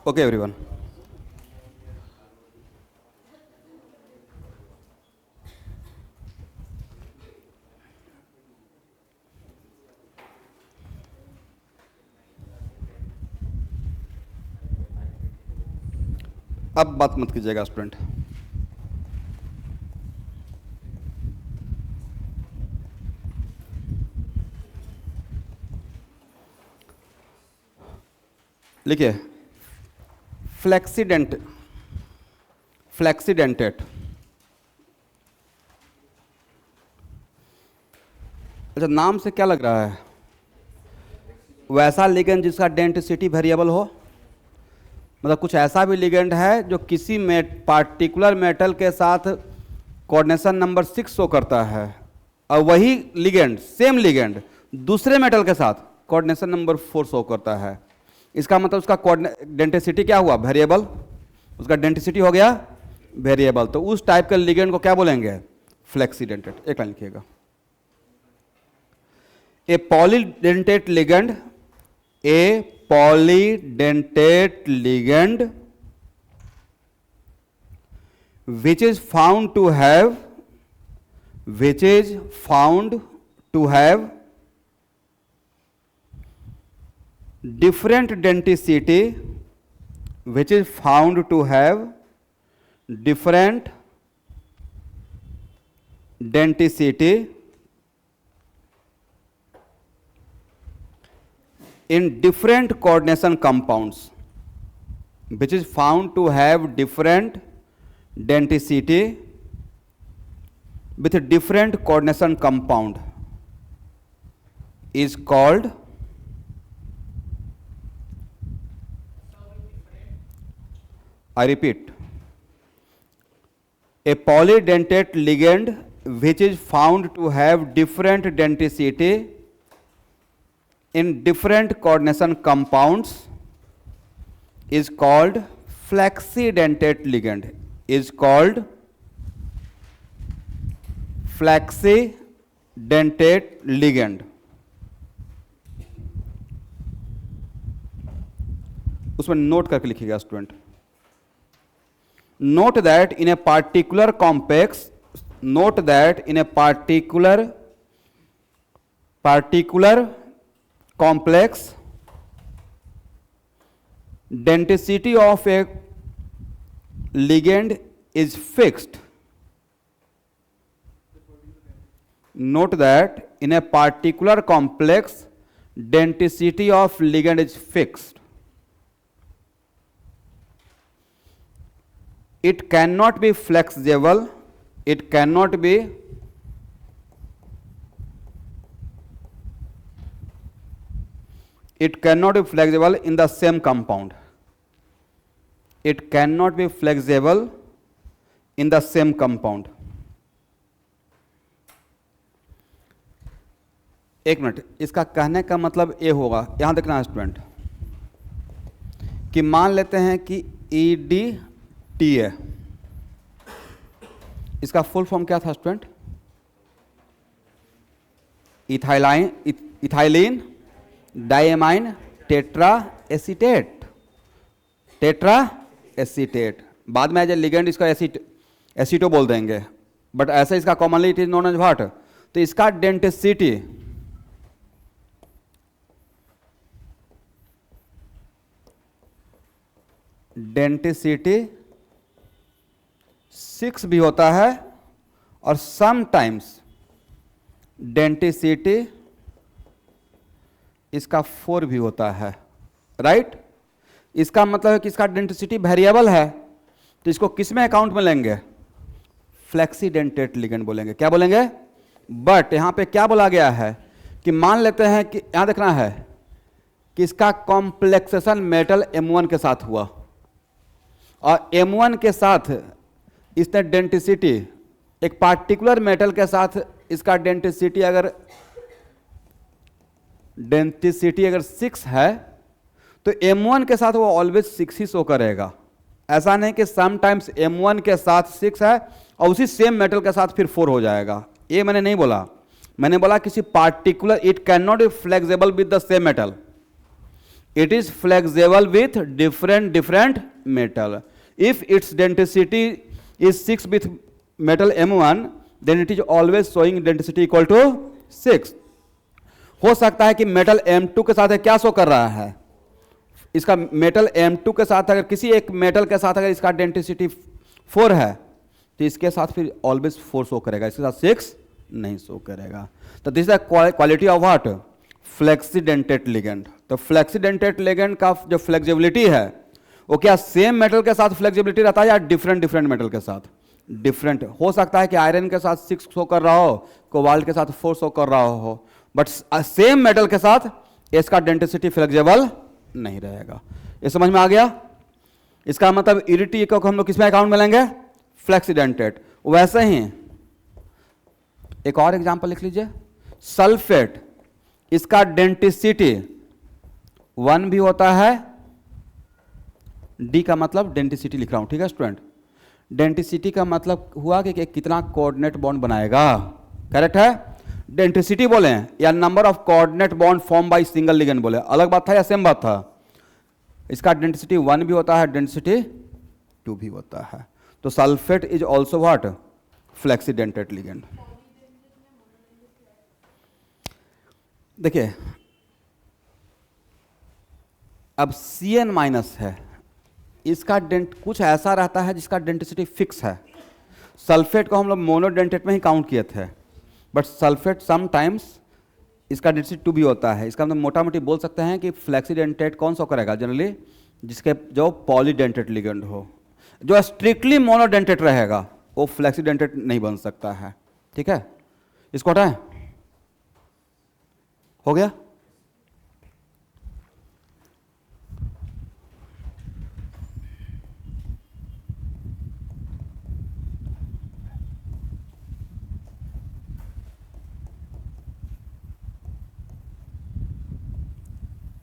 Okay everyone, अब बात मत कीजिएगा स्टूडेंट। लिखिए फ्लेक्सीडेंटेट। अच्छा, नाम से क्या लग रहा है? वैसा लिगेंड जिसका डेंसिटी वेरिएबल हो, मतलब कुछ ऐसा भी लिगेंड है जो किसी पार्टिकुलर मेटल के साथ कोऑर्डिनेशन नंबर 6 शो करता है, और वही लिगेंड, सेम लिगेंड दूसरे मेटल के साथ कोऑर्डिनेशन नंबर 4 शो करता है। इसका मतलब उसका डेंसिटी क्या हुआ? वेरिएबल। उसका डेंसिटी हो गया वेरिएबल। तो उस टाइप के लिगेंड को क्या बोलेंगे? फ्लेक्सीडेंटेट। एक लाइन लिखिएगा, a polydentate ligand, a polydentate ligand which is found to have different denticity, which is found to have different denticity in different coordination compounds, which is found to have different denticity with different coordination compound, is called, I repeat, a polydentate ligand which is found to have different denticity in different coordination compounds is called flexidentate ligand, is called flexidentate ligand. उसमें note करके लिखिएगा student. Note that in a particular complex, note that in A particular complex, denticity of a ligand is fixed. Note that in a particular complex, denticity of ligand is fixed. It cannot be flexible, it cannot be flexible in the same compound. It cannot be flexible in the same compound. एक minute, इसका कहने का मतलब ये होगा, यहां देखना है स्टूडेंट, कि मान लेते हैं कि EDT है, इसका फुल फॉर्म क्या था student? Ethylene diamine tetra acetate. बाद में एज ए लिगेंड इसका एसीटो बोल देंगे, बट ऐसे इसका commonly it is known as what? तो इसका डेंटिसिटी 6 भी होता है, और समटाइम्स डेंटिसिटी इसका 4 भी होता है, राइट? इसका मतलब है कि इसका डेंसिटी वेरिएबल है, तो इसको किस में अकाउंट में लेंगे? फ्लेक्सीडेंटेट लिगेंड बोलेंगे। क्या बोलेंगे? बट यहां पे क्या बोला गया है कि मान लेते हैं कि यहां देखना है कि इसका कॉम्प्लेक्सेशन मेटल M1 के साथ हुआ, और M1 के साथ इसने डेंसिटी, एक पार्टिकुलर मेटल के साथ इसका डेंसिटी अगर 6 है, तो M1 के साथ वो ऑलवेज 6 ही शो करेगा। ऐसा नहीं कि समटाइम्स M1 के साथ 6 है और उसी सेम मेटल के साथ फिर 4 हो जाएगा, ये मैंने नहीं बोला। मैंने बोला किसी particular, it can not be flexible with the same metal. It is flexible with different metal. If its density is 6 with metal M1, then it is always showing density equal to 6. हो सकता है कि metal M2 के साथ क्या show कर रहा है, इसका मेटल M2 के साथ अगर किसी एक मेटल के साथ अगर इसका डेंसिटी 4 है तो इसके साथ फिर ऑलवेज 4 शो करेगा, इसके साथ 6 नहीं शो करेगा. तो this is the quality of what, flexidentate ligand. तो फ्लेक्सीडेंटेड लिगेंड का जो फ्लेक्सिबिलिटी है वो क्या सेम मेटल के साथ फ्लेक्सिबिलिटी रहता है या डिफरेंट मेटल के साथ? डिफरेंट. हो सकता है कि आयरन के साथ 6 शो कर रहा हो, कोबाल्ट के साथ 4 शो कर रहा हो, बट सेम मेटल के साथ इसका डेंसिटी फ्लेक्सिबल नहीं रहेगा. ये समझ में आ गया? इसका मतलब इरिटी को हम लोग किसमें अकाउंट में लेंगे? फ्लेक्सीडेंटेड. वैसे ही एक और एग्जांपल लिख लीजिए, सल्फेट. इसका डेंसिटी 1 भी होता है, डी का मतलब डेंसिटी लिख रहा हूं, ठीक है स्टूडेंट. डेंसिटी का मतलब हुआ कि कितना कोऑर्डिनेट बॉन्ड बनाएगा, करेक्ट है? डेंसिटी बोले या number of coordinate bond form by single ligand बोले, अलग बात था या सेम बात था? इसका डेंसिटी 1 भी होता है, डेंसिटी 2 भी होता है. तो sulphate is also what, flexidentate ligand. देखिए अब Cn माइनस है, इसका डेंट कुछ ऐसा रहता है जिसका डेंसिटी फिक्स है. सल्फेट को हम लोग मोनोडेंटेट में ही काउंट किए थे, बट सल्फेट समटाइम्स इसका डेंसिटी 2 भी होता है. इसका मतलब मोटा मोटी बोल सकते हैं कि फ्लेक्सीडेंटेट कौन सा करेगा जनरली, जिसके जो पॉलीडेंटेट लिगेंड हो. जो स्ट्रिक्टली मोनोडेंटेट रहेगा वो फ्लेक्सीडेंटेट नहीं बन सकता है, ठीक है? इसको हटाएं, हो गया?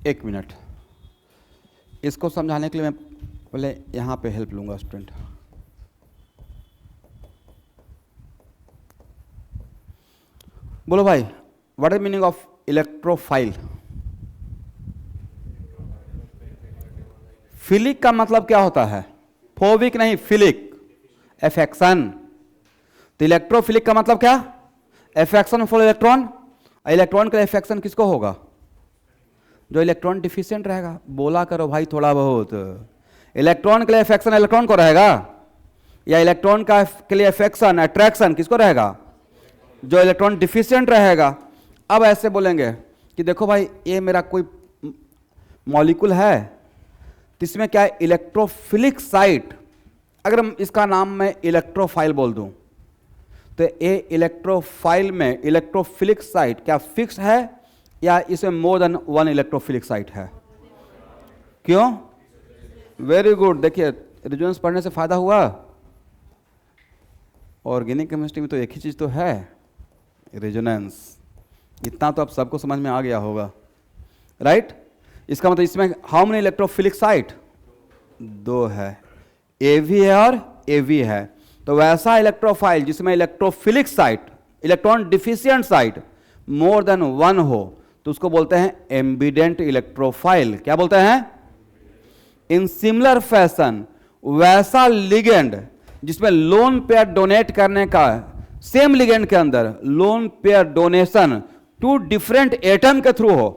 एक मिनट, इसको समझाने के लिए मैं पहले यहाँ पे हेल्प लूँगा स्टूडेंट. बोलो भाई, what is meaning of electrophile? Philic का मतलब क्या होता है? फोबिक नहीं, फिलिक, एफेक्शन. तो इलेक्ट्रोफिलिक का मतलब क्या? Affection for electron. इलेक्ट्रॉन का एफेक्शन किसको होगा? जो इलेक्ट्रॉन डिफिशिएंट रहेगा. बोला करो भाई थोड़ा बहुत. इलेक्ट्रॉन के लिए अफेक्शन इलेक्ट्रॉन को रहेगा, या इलेक्ट्रॉन का के लिए अफेक्शन अट्रैक्शन किसको रहेगा? जो इलेक्ट्रॉन डिफिशिएंट रहेगा. अब ऐसे बोलेंगे कि देखो भाई ये मेरा कोई मॉलिक्यूल है, तो इसमें क्या है? Electrophilic site. अगर हम इसका नाम मैं इलेक्ट्रोफाइल बोल दूं तो ये इलेक्ट्रोफाइल में इलेक्ट्रोफिलिक साइट क्या फिक्स है या इसमें मोर देन 1 इलेक्ट्रोफिलिक साइट है? क्यों? Very good. देखिए रेजोनेंस पढ़ने से फायदा हुआ. ऑर्गेनिक केमिस्ट्री में तो एक ही चीज तो है, रेजोनेंस. इतना तो अब सबको समझ में आ गया होगा, राइट? इसका मतलब इसमें हाउ मेनी इलेक्ट्रोफिलिक साइट? 2 है, एवी है और एवी है. तो वैसा इलेक्ट्रोफाइल जिसमें electrophilic site, electron deficient site मोर देन 1 हो तो उसको बोलते हैं एम्बिडेंट इलेक्ट्रोफाइल. क्या बोलते हैं? इन सिमिलर फैशन वैसा लिगेंड जिसमें लोन पेयर डोनेट करने का, सेम लिगेंड के अंदर lone pair donation 2 different atom के थ्रू हो,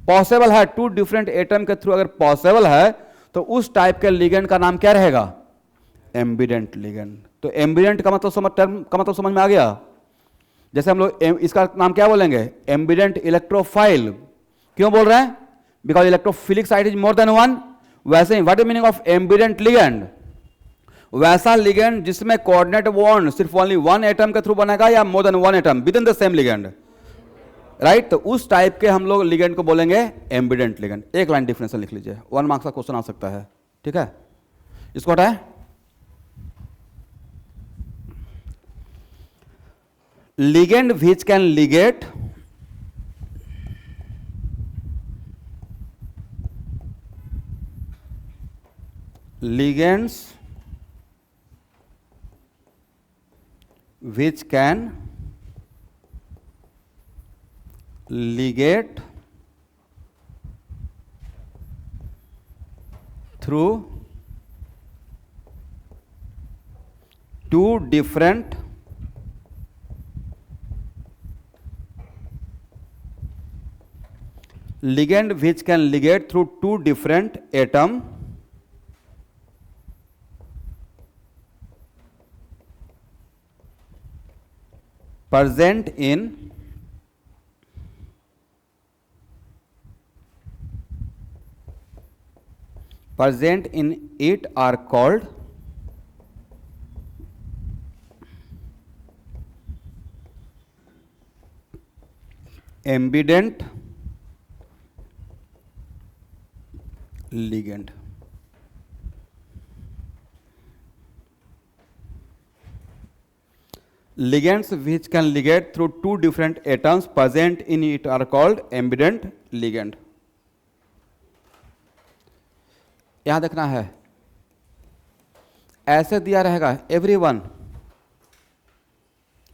पॉसिबल है 2 डिफरेंट एटम के थ्रू अगर पॉसिबल है तो उस टाइप के लिगेंड का नाम क्या रहेगा? Ambient ligand. तो एम्बिडेंट का मतलब टर्म का मतलब समझ में आ गया? जैसे हम लोग इसका नाम क्या बोलेंगे? Ambident electrophile. क्यों बोल रहे हैं? Because electrophilic site is more than 1. वैसे ही what is meaning of ambident ligand? वैसा लिगेंड जिसमें कोऑर्डिनेट बॉन्ड सिर्फ ओनली 1 एटम के थ्रू बनेगा या more than 1 atom within the same ligand, right? तो उस टाइप के हम लोग लिगेंड को बोलेंगे एम्बिडेंट लिगेंड. एक लाइन डिफरेंस लिख लीजिए, 1 मार्क्स का क्वेश्चन आ सकता है, ठीक है? इसको हटाए. ligand which can ligate ligands which can ligate through two different ligand which can ligate through two different atom present in it are called ambident ligand. Ligands which can ligate through two different atoms present in it are called ambident ligand. यहां देखना है, ऐसे दिया रहेगा everyone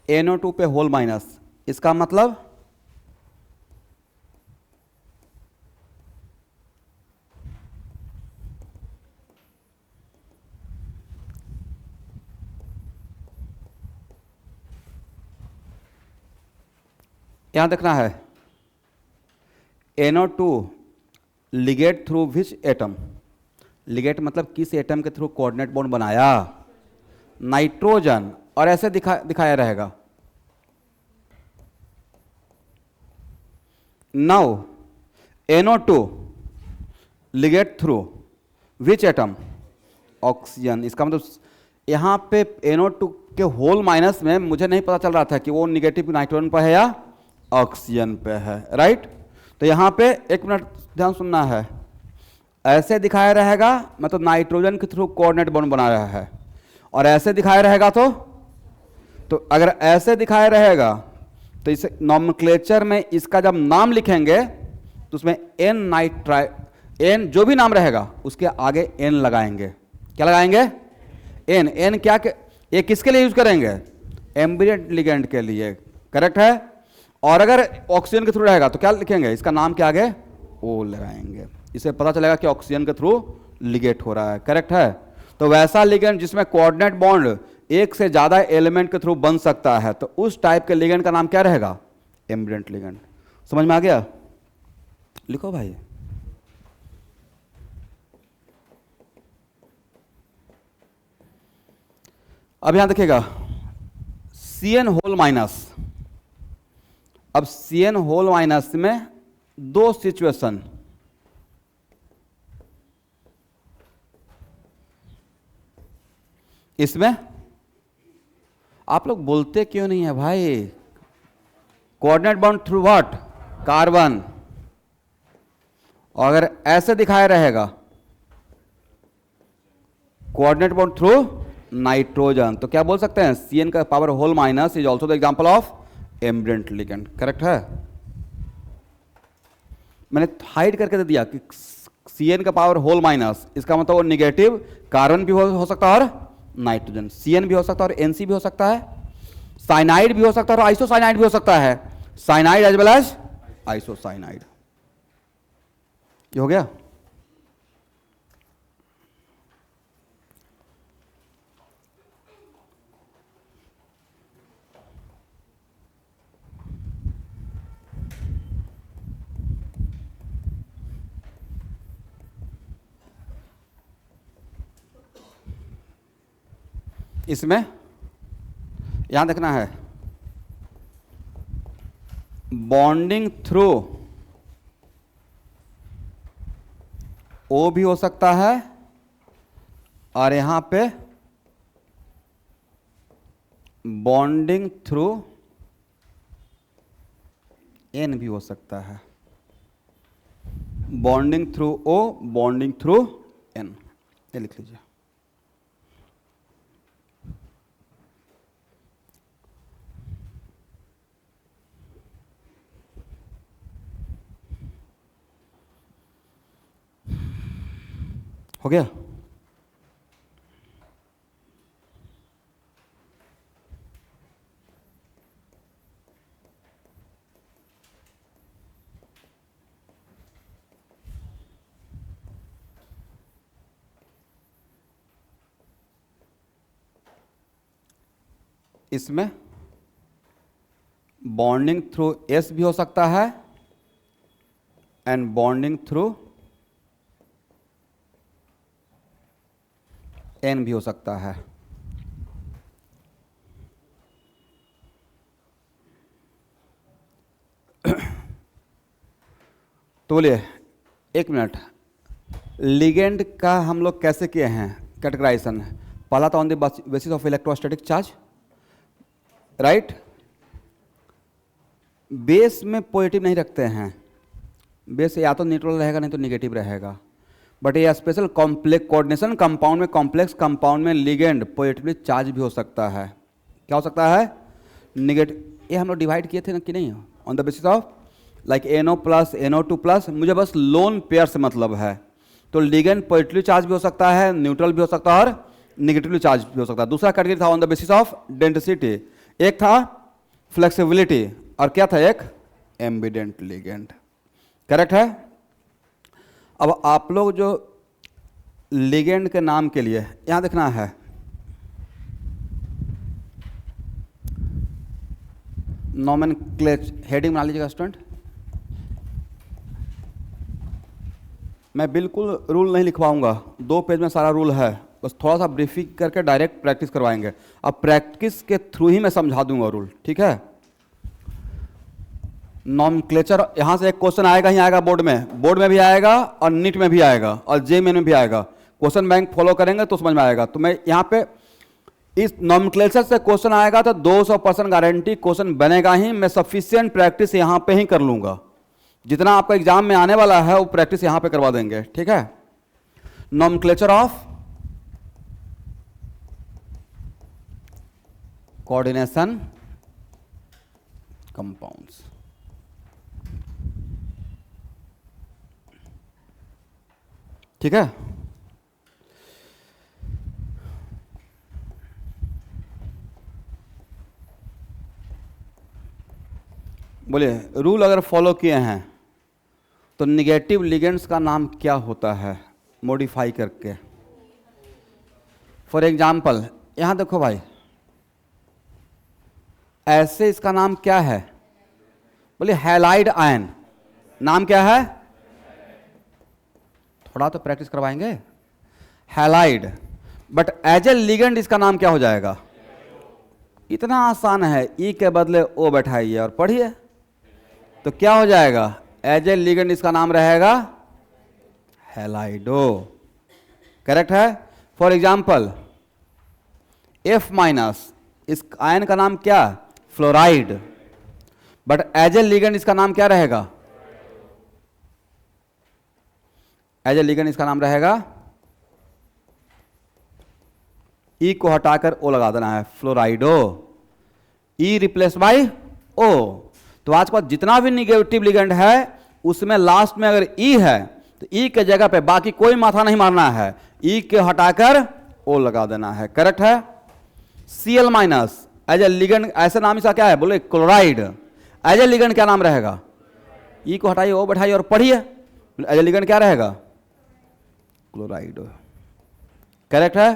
NO2 पे whole minus, इसका मतलब यहां देखना है NO2 Liggett through which atom, Liggett मतलब किस एटम के थ्रू कोऑर्डिनेट बॉन्ड बनाया, नाइट्रोजन, और ऐसे दिखाया रहेगा. Now NO2 Liggett through which atom, oxygen. इसका मतलब यहां पे NO2 के होल माइनस में मुझे नहीं पता चल रहा था कि वो निगेटिव नाइट्रोजन पर है या ऑक्सीजन पे है, राइट. तो यहां पे एक मिनट ध्यान सुनना है, ऐसे दिखाया रहेगा मतलब नाइट्रोजन के थ्रू कोऑर्डिनेट बॉन्ड बना रहा है, और ऐसे दिखाया रहेगा तो अगर ऐसे दिखाया रहेगा तो इसे नॉमेनक्लेचर में इसका जब नाम लिखेंगे तो उसमें एन जो भी नाम रहेगा उसके आगे एन लगाएंगे. क्या लगाएंगे? एन क्या ये किसके लिए यूज करेंगे? एम्बिडेंट लिगेंड के लिए, करेक्ट है. और अगर ऑक्सीजन के थ्रू रहेगा तो क्या लिखेंगे? इसका नाम के आगे ओ लगाएंगे, इससे पता चलेगा कि ऑक्सीजन के थ्रू लिगेट हो रहा है, करेक्ट है. तो वैसा लिगेंड जिसमें कोऑर्डिनेट बॉन्ड एक से ज्यादा एलिमेंट के थ्रू बन सकता है, तो उस टाइप के लिगेंड का नाम क्या रहेगा? Ambient ligand. समझ में आ गया? लिखो भाई. अब यहां देखिएगा Cn होल माइनस. अब Cn होल माइनस में दो सिचुएशन, इसमें आप लोग बोलते क्यों नहीं है भाई? Coordinate bond through what? Carbon. और अगर ऐसे दिखाया रहेगा कोऑर्डिनेट बॉन्ड थ्रू नाइट्रोजन, तो क्या बोल सकते हैं? Cn का power whole minus is also the example of ambident ligand, correct है. मैंने हाइड करके दे दिया कि Cn का पावर होल माइनस, इसका मतलब वो निगेटिव कार्बन भी हो सकता है और नाइट्रोजन. Cn भी हो सकता है और Nc भी हो सकता है, साइनाइड भी हो सकता है और आइसोसाइनाइड भी हो सकता है, cyanide as well as isocyanide. ये हो गया. इसमें यहां देखना है बॉन्डिंग थ्रू O भी हो सकता है और यहां पे बॉन्डिंग थ्रू N भी हो सकता है. Bonding through O, bonding through N, ये लिख लीजिए. हो गया. इसमें बॉन्डिंग थ्रू S भी हो सकता है एंड बॉन्डिंग थ्रू N भी हो सकता है। तो बोलिए एक मिनट, लिगेंड का हम लोग कैसे किए हैं कैटेगराइजेशन? पहला तो on the basis of electrostatic charge, right. Base में पॉजिटिव नहीं रखते हैं, बेस या तो न्यूट्रल रहेगा नहीं तो निगेटिव रहेगा। बट ये स्पेशल कॉम्प्लेक्स कोऑर्डिनेशन कंपाउंड में, कॉम्प्लेक्स कंपाउंड में लिगेंड पॉजिटिवली चार्ज भी हो सकता है। क्या हो सकता है? निगेटिव। ये हम लोग डिवाइड किए थे ना कि नहीं, on the basis of like NO plus NO2 plus. मुझे बस लोन पेयर से मतलब है। तो लिगेंड पॉजिटिवली चार्ज भी हो सकता है, न्यूट्रल भी हो सकता है और निगेटिवली चार्ज भी हो सकता है। दूसरा कैटेगरी था on the basis of density, एक था फ्लेक्सिबिलिटी और क्या था? एक एम्बिडेंट लिगेंड। करेक्ट है। अब आप लोग जो लिगेंड के नाम के लिए यहां देखना है, नॉमेनक्लेचर हेडिंग बना लीजिएगा स्टूडेंट। मैं बिल्कुल रूल नहीं लिखवाऊंगा, 2 पेज में सारा रूल है, बस थोड़ा सा ब्रीफिंग करके डायरेक्ट प्रैक्टिस करवाएंगे। अब प्रैक्टिस के थ्रू ही मैं समझा दूंगा रूल, ठीक है। नॉमेनक्लेचर, यहां से एक क्वेश्चन आएगा ही आएगा, बोर्ड में भी आएगा और नीट में भी आएगा और JEE में भी आएगा। क्वेश्चन बैंक फॉलो करेंगे तो समझ में आएगा। तो मैं यहाँ पे इस नॉमेनक्लेचर से क्वेश्चन आएगा तो 200% गारंटी क्वेश्चन बनेगा ही। मैं सफिशिएंट प्रैक्टिस यहाँ पे ही कर लूंगा, जितना आपका एग्जाम में आने वाला है वो प्रैक्टिस यहां पे करवा देंगे, ठीक है। Nomenclature of coordination compounds. ठीक है। बोलिए रूल अगर फॉलो किए हैं तो निगेटिव लिगेंड्स का नाम क्या होता है मॉडिफाई करके? फॉर एग्जाम्पल यहां देखो भाई, ऐसे इसका नाम क्या है? बोलिए हैलाइड आयन। नाम क्या है? थोड़ा तो प्रैक्टिस करवाएंगे। Halide, but as a ligand इसका नाम क्या हो जाएगा? इतना आसान है, ई के बदले ओ बैठाइए और पढ़िए तो क्या हो जाएगा? एज ए लिगेंड इसका नाम रहेगा हैलाइडो। करेक्ट है। फॉर एग्जाम्पल F-, इस आयन का नाम क्या? Fluoride, but as a ligand इसका नाम क्या रहेगा? एज ए लिगेंड इसका नाम रहेगा, ई को हटाकर ओ लगा देना है, फ्लोराइडो। ई रिप्लेस बाय ओ। तो आज के बाद जितना भी निगेटिव लिगेंड है उसमें लास्ट में अगर ई है तो ई के जगह पे बाकी कोई माथा नहीं मारना है, ई के हटाकर ओ लगा देना है। करेक्ट है। Cl- एज ए लिगेंड, ऐसे नाम इसका क्या है? बोले क्लोराइड। एज ए लिगेंड क्या नाम रहेगा? ई को हटाइए ओ बैठाइए और पढ़िए, एज ए लिगेंड क्या रहेगा? क्लोराइड। करेक्ट है।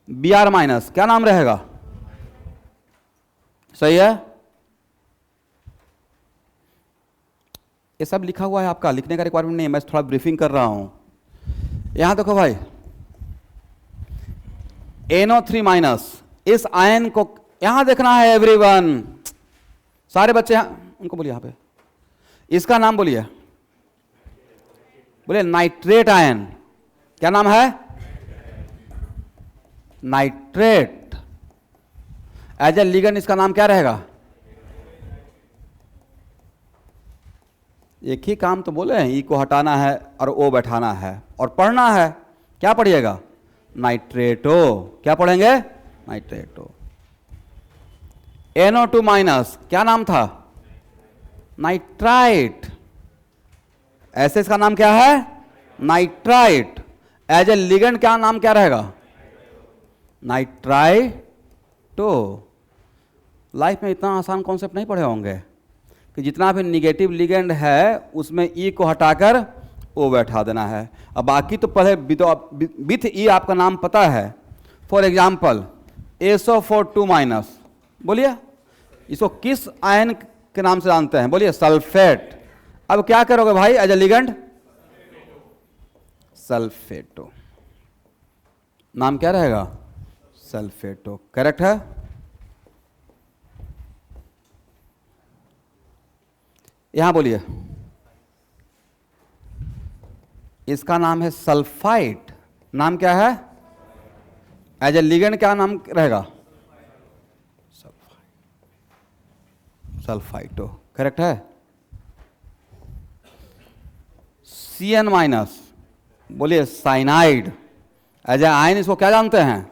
Br- क्या नाम रहेगा? सही है। ये सब लिखा हुआ है, आपका लिखने का रिक्वायरमेंट नहीं है, मैं थोड़ा ब्रीफिंग कर रहा हूं। यहां देखो भाई, NO3- इस आयन को यहां देखना है एवरीवन, सारे बच्चे उनको बोलिए यहां पे, इसका नाम बोलिए, बोलिए नाइट्रेट आयन। क्या नाम है? नाइट्रेट। एज ए लिगेंड इसका नाम क्या रहेगा? एक ही काम तो बोले हैं, ई को हटाना है और ओ बैठाना है और पढ़ना है। क्या पढ़िएगा? नाइट्रेटो। क्या पढ़ेंगे? नाइट्रेटो। NO2- क्या नाम था? नाइट्राइट। ऐसे इसका नाम क्या है? नाइट्राइट। एज ए लिगेंड क्या नाम क्या रहेगा? नाइट्राइटो। लाइफ में इतना आसान कॉन्सेप्ट नहीं पढ़े होंगे कि जितना भी निगेटिव लिगेंड है उसमें ई को हटाकर ओ बैठा देना है। अब बाकी तो पहले विथ ई आपका नाम पता है। For example SO4 minus. बोलिए इसको किस आयन के नाम से जानते हैं? बोलिए सल्फेट। अब क्या करोगे भाई एज ए लिगेंड? सल्फेटो। नाम क्या रहेगा? सल्फेटो। करेक्ट है। यहां बोलिए इसका नाम है सल्फाइड। नाम क्या है? एज ए लिगेंड क्या नाम रहेगा? सल्फाइटो। करेक्ट है। Cn minus. बोलिए साइनाइड। एज ए आयन इसको क्या जानते हैं?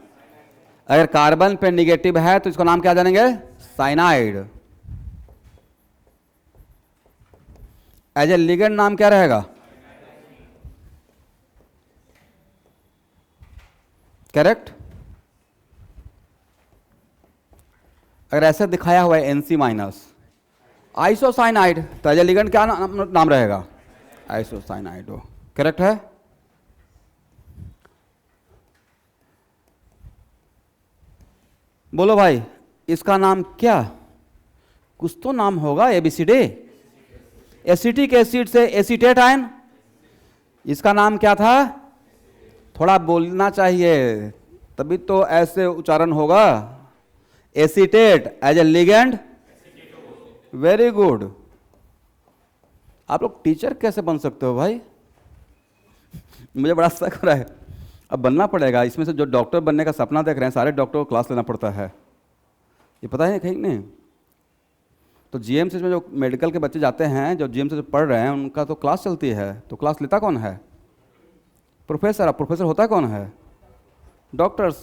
अगर कार्बन पे निगेटिव है तो इसको नाम क्या जानेंगे? साइनाइड। एज ए लिगेंड नाम क्या रहेगा? करेक्ट। अगर ऐसे दिखाया हुआ है Nc माइनस आइसोसाइनाइड तो एज ए लिगेंड क्या नाम रहेगा? आइसोसाइनाइड। करेक्ट है। बोलो भाई इसका नाम क्या? कुछ तो नाम होगा। ABCD। एसिटिक एसिड से एसीटेट आयन, इसका नाम क्या था? थोड़ा बोलना चाहिए तभी तो ऐसे उच्चारण होगा। Acetate as a ligand. Very good. आप लोग टीचर कैसे बन सकते हो भाई? मुझे बड़ा शक हो रहा है। अब बनना पड़ेगा। इसमें से जो डॉक्टर बनने का सपना देख रहे हैं सारे डॉक्टर को क्लास लेना पड़ता है, ये पता है कहीं नहीं? तो GMC में जो मेडिकल के बच्चे जाते हैं, जो GMC से पढ़ रहे हैं, उनका तो क्लास चलती है। तो क्लास लेता कौन है? प्रोफेसर। अब प्रोफेसर होता कौन है? डॉक्टर्स।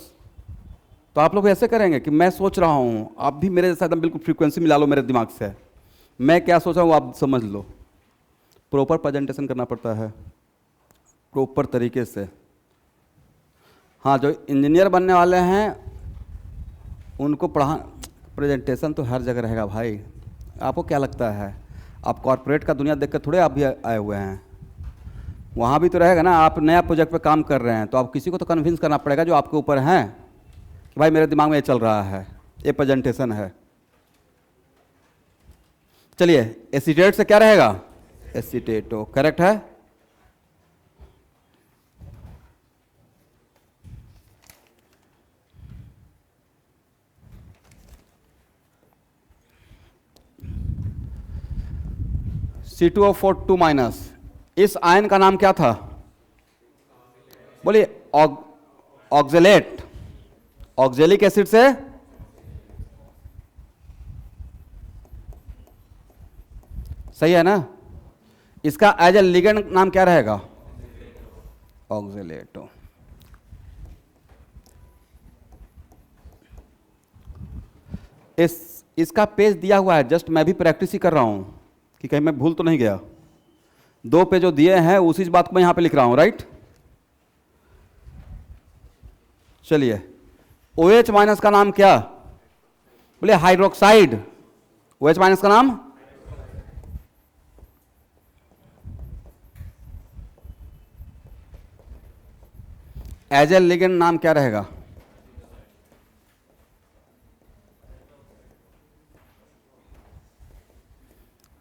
तो आप लोग ऐसे करेंगे कि मैं सोच रहा हूँ, आप भी मेरे जैसा एकदम बिल्कुल फ्रीक्वेंसी मिला लो मेरे दिमाग से। मैं क्या सोच रहा हूँ आप समझ लो। प्रॉपर प्रेजेंटेशन करना पड़ता है, प्रॉपर तरीके से। हाँ, जो इंजीनियर बनने वाले हैं उनको प्रेजेंटेशन तो हर जगह रहेगा भाई। आपको क्या लगता है आप कॉर्पोरेट का दुनिया देख कर थोड़े आप भी आए हुए हैं? वहाँ भी तो रहेगा ना। आप नया प्रोजेक्ट पे काम कर रहे हैं तो आप किसी को तो कन्विंस करना पड़ेगा जो आपके ऊपर हैं कि भाई मेरे दिमाग में ये चल रहा है, ये प्रेजेंटेशन है। चलिए एसीटेट से क्या रहेगा? एसीटेटो। करेक्ट है। C2O4 माइनस, इस आयन का नाम क्या था? बोलिए ऑक्जेलेट। ऑक्जेलिक एसिड से सही है ना? इसका एज ए लिगेंड नाम क्या रहेगा? ऑक्जेलेटो। इसका पेज दिया हुआ है, जस्ट मैं भी प्रैक्टिस ही कर रहा हूं कि कहीं मैं भूल तो नहीं गया। 2 पे जो दिए हैं उसी बात को मैं यहां पे लिख रहा हूं, राइट? चलिए OH माइनस का नाम क्या? बोले हाइड्रोक्साइड। OH माइनस का नाम एज ए लिगेंड नाम क्या रहेगा?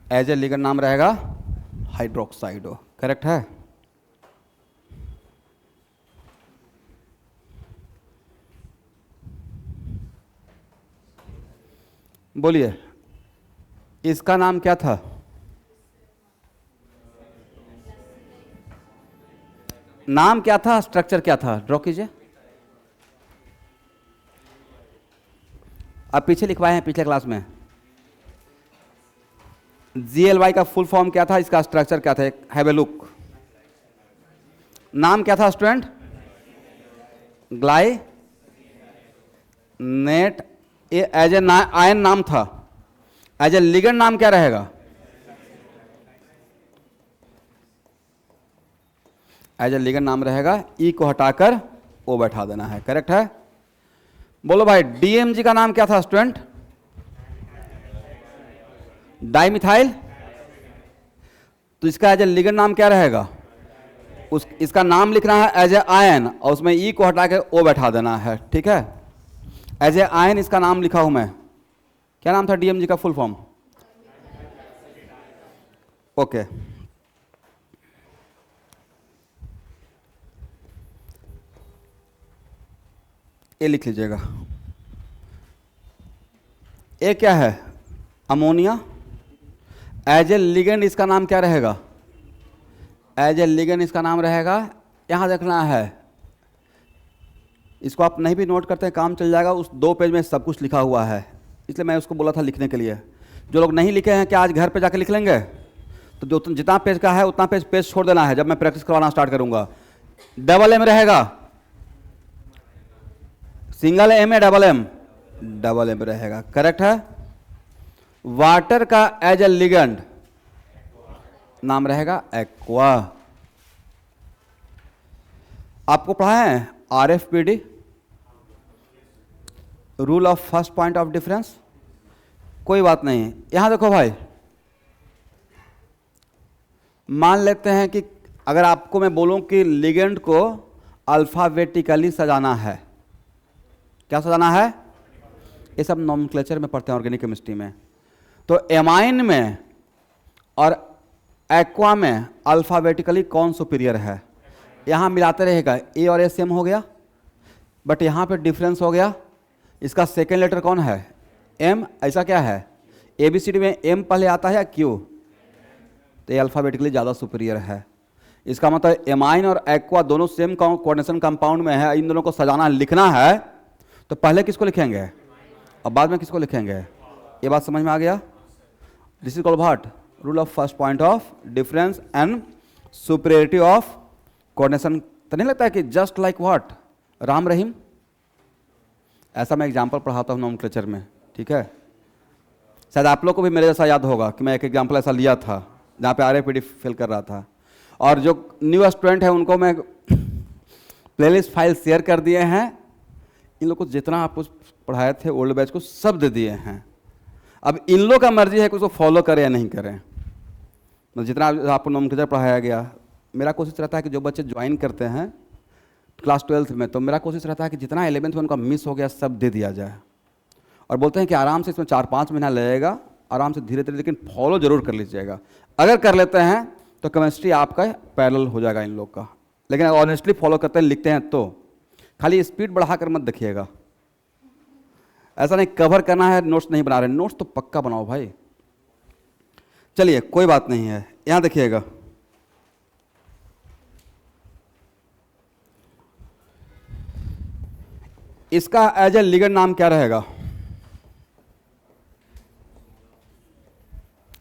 एज ए लिगेंड नाम रहेगा हाइड्रोक्साइड। करेक्ट है। बोलिए इसका नाम क्या था? नाम क्या था, स्ट्रक्चर क्या था? ड्रॉ कीजिए। आप पीछे लिखवाए हैं पिछले क्लास में। GLY का फुल फॉर्म क्या था? इसका स्ट्रक्चर क्या था? Have a look. नाम क्या था स्टूडेंट? ग्लाइनेट। एज ए आयन नाम था। एज ए लिगेंड नाम क्या रहेगा? एज ए लिगेंड नाम रहेगा ई को हटाकर ओ बैठा देना है। करेक्ट है। बोलो भाई DMG का नाम क्या था स्टूडेंट? डाइमिथाइल। तो इसका एज ए लिगेंड नाम क्या रहेगा? इसका नाम लिखना है एज ए आयन और उसमें ई को हटा के ओ बैठा देना है। ठीक है। एज ए आयन इसका नाम लिखा हूं मैं, क्या नाम था डीएमजी का फुल फॉर्म? ओके, ये लिख लीजिएगा। ये क्या है? अमोनिया। एज ए लिगेंड इसका नाम क्या रहेगा? एज ए लिगेंड इसका नाम रहेगा, यहां देखना है, इसको आप नहीं भी नोट करते हैं काम चल जाएगा, उस 2 पेज में सब कुछ लिखा हुआ है, इसलिए मैं उसको बोला था लिखने के लिए। जो लोग नहीं लिखे हैं क्या आज घर पे जाके लिख लेंगे? तो जो जितना पेज का है उतना पेज छोड़ देना है जब मैं प्रैक्टिस करवाना स्टार्ट करूंगा। डबल एम रहेगा, सिंगल एम है डबल एम? डबल एम रहेगा, करेक्ट है। वाटर का एज ए लिगेंड नाम रहेगा एक्वा। आपको पढ़ा है RFPD, rule of first point of difference? कोई बात नहीं, यहां देखो भाई, मान लेते हैं कि अगर आपको मैं बोलूं कि लिगेंड को अल्फाबेटिकली सजाना है, क्या सजाना है? ये सब नॉमेनक्लेचर में पढ़ते हैं ऑर्गेनिक केमिस्ट्री में। तो एमाइन में और एक्वा में अल्फाबेटिकली कौन सुपीरियर है? यहां मिलाते रहेगा, ए और ए सेम हो गया, बट यहां पे डिफरेंस हो गया। इसका सेकेंड लेटर कौन है? एम। ऐसा क्या है? एबीसीडी में एम पहले आता है या क्यू? तो ये अल्फाबेटिकली ज़्यादा सुपीरियर है। इसका मतलब एमाइन और एक्वा दोनों सेम कोऑर्डिनेशन कंपाउंड में है, इन दोनों को सजाना लिखना है तो पहले किसको लिखेंगे और बाद में किसको लिखेंगे? ये बात समझ में आ गया? This is called what? Rule of first point of difference and superiority of coordination. तो नहीं लगता है कि just like what, Ram Rahim? ऐसा मैं एग्जाम्पल पढ़ाता हूँ नोमेनक्लेचर में, ठीक है? शायद आप लोग को भी मेरे जैसा याद होगा कि मैं एक एग्जाम्पल ऐसा लिया था जहाँ पे आरएफपीडी फिल कर रहा था, और जो न्यू स्टूडेंट है उनको मैं प्लेलिस्ट फाइल शेयर कर दिए हैं। इन लोग को जितना आपको पढ़ाए थे ओल्ड बैच को सब दे दिए हैं। अब इन लोग का मर्जी है कि उसको फॉलो करें या नहीं करें। मतलब जितना आपको नोमेनक्लेचर पढ़ाया गया, मेरा कोशिश रहता है कि जो बच्चे ज्वाइन करते हैं क्लास 12th में, तो मेरा कोशिश रहता है कि जितना 11th में उनका मिस हो गया सब दे दिया जाए। और बोलते हैं कि आराम से इसमें 4-5 महीना लगेगा, आराम से धीरे धीरे, लेकिन फॉलो जरूर कर लीजिएगा। अगर कर लेते हैं तो केमिस्ट्री आपका पैरेलल हो जाएगा इन लोग का। लेकिन अगर ऑनेस्टली फॉलो करते हैं, लिखते हैं, तो खाली स्पीड बढ़ाकर मत देखिएगा। ऐसा नहीं कवर करना है, नोट्स नहीं बना रहे, नोट्स तो पक्का बनाओ भाई। चलिए कोई बात नहीं है, यहां देखिएगा, इसका एज ए लिगेंड नाम क्या रहेगा?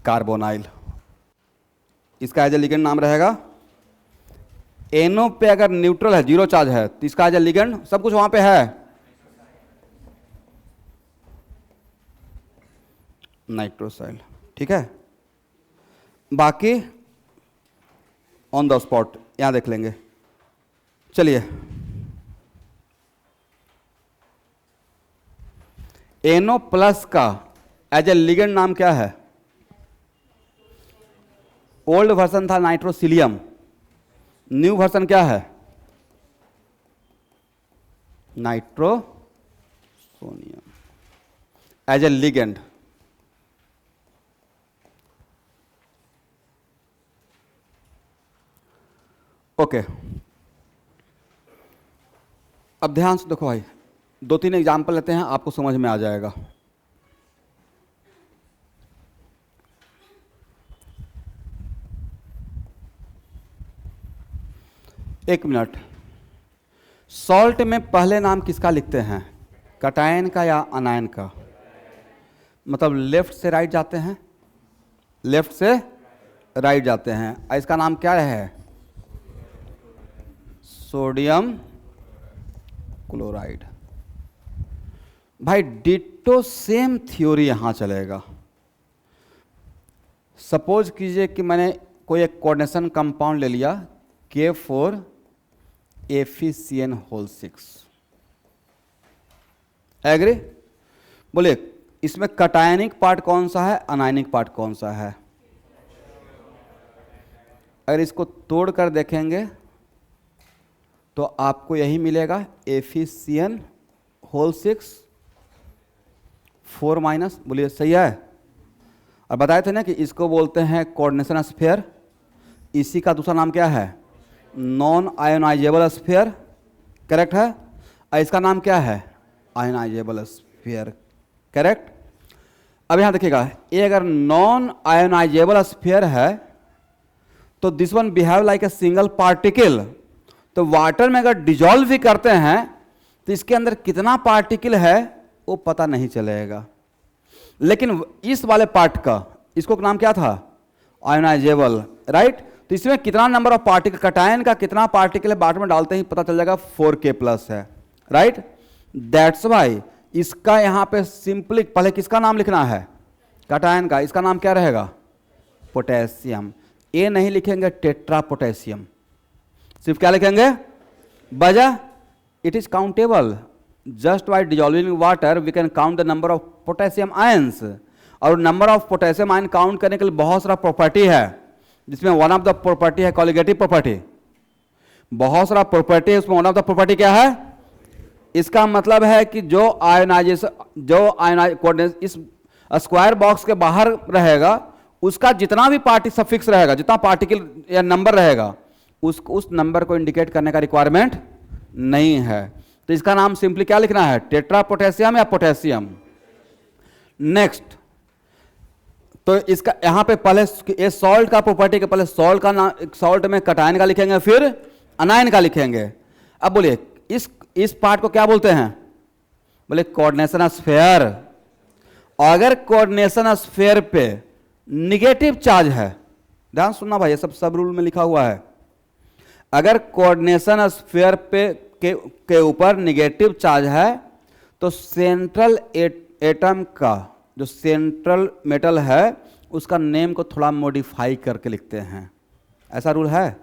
कार्बोनाइल। इसका एज ए लिगेंड नाम रहेगा। एनो पे अगर न्यूट्रल है, जीरो चार्ज है, तो इसका एज ए लिगेंड सब कुछ वहां पे है नाइट्रोसाइल, ठीक है? बाकी ऑन द स्पॉट यहां देख लेंगे। चलिए, एनो प्लस का एज ए लिगेंड नाम क्या है? ओल्ड वर्जन था नाइट्रोसिलियम, न्यू वर्जन क्या है? Nitrosonium as a ligand. Okay, अब ध्यान से देखो भाई, 2-3 एग्जाम्पल लेते हैं, आपको समझ में आ जाएगा। एक मिनट, सॉल्ट में पहले नाम किसका लिखते हैं? कटायन का या अनायन का? मतलब लेफ्ट से राइट जाते हैं, लेफ्ट से राइट जाते हैं। इसका नाम क्या है? Sodium chloride. भाई डिटो सेम थ्योरी यहां चलेगा। सपोज कीजिए कि मैंने कोई एक कोऑर्डिनेशन कंपाउंड ले लिया K4FeCN6। एग्री? बोले इसमें कटायनिक पार्ट कौन सा है, अनायनिक पार्ट कौन सा है? अगर इसको तोड़कर देखेंगे तो आपको यही मिलेगा FeCN6 4 माइनस, बोलिए सही है। और बताए थे ना कि इसको बोलते हैं कोऑर्डिनेशन स्फीयर, इसी का दूसरा नाम क्या है, नॉन आयोनाइजेबल स्फीयर, करेक्ट है। और इसका नाम क्या है, आयोनाइजेबल स्फीयर, करेक्ट। अब यहां देखिएगा, ये अगर नॉन आयोनाइजेबल स्फीयर है तो this one behave like a single particle. तो वाटर में अगर डिजॉल्व भी करते हैं तो इसके अंदर कितना पार्टिकल है वो पता नहीं चलेगा। लेकिन इस वाले पार्ट का, इसको नाम क्या था, आयोनाइजेबल, राइट। तो इसमें कितना नंबर ऑफ पार्टिकल, कटायन का कितना पार्टिकल है, वाटर में डालते ही पता चल जाएगा 4K+ है, राइट। दैट्स वाई इसका यहां पे सिंपली पहले किसका नाम लिखना है, कटायन का, इसका नाम क्या रहेगा, पोटेशियम। ए नहीं लिखेंगे टेट्रा पोटेशियम, सिर्फ क्या लिखेंगे, वजह it is countable, just by dissolving water we can count the number of potassium ions. और number of potassium ion count करने के लिए बहुत सारा प्रॉपर्टी है, जिसमें वन ऑफ द प्रॉपर्टी है कॉलिगेटिव प्रॉपर्टी, बहुत सारा प्रॉपर्टी है, उसमें वन ऑफ द प्रॉपर्टी क्या है, इसका मतलब है कि जो आयोनाइजेशन, इस स्क्वायर बॉक्स के बाहर रहेगा उसका जितना भी सफिक्स रहेगा, जितना पार्टिकल या नंबर रहेगा, उस नंबर को इंडिकेट करने का रिक्वायरमेंट नहीं है। तो इसका नाम सिंपली क्या लिखना है, टेट्रा पोटेशियम या पोटेशियम। नेक्स्ट, तो इसका यहां पे पहले ये सॉल्ट का प्रॉपर्टी के पहले सॉल्ट का नाम, सॉल्ट में कटायन का लिखेंगे फिर अनायन का लिखेंगे। अब बोलिए इस पार्ट को क्या बोलते हैं, बोले कोऑर्डिनेशन स्फीयर। अगर कोऑर्डिनेशन स्फीयर पे निगेटिव चार्ज है, ध्यान सुनना भाई, ये सब रूल में लिखा हुआ है, अगर कोऑर्डिनेशन स्फीयर पे के ऊपर निगेटिव चार्ज है तो सेंट्रल एटम का जो सेंट्रल मेटल है उसका नेम को थोड़ा मॉडिफाई करके लिखते हैं। ऐसा रूल है,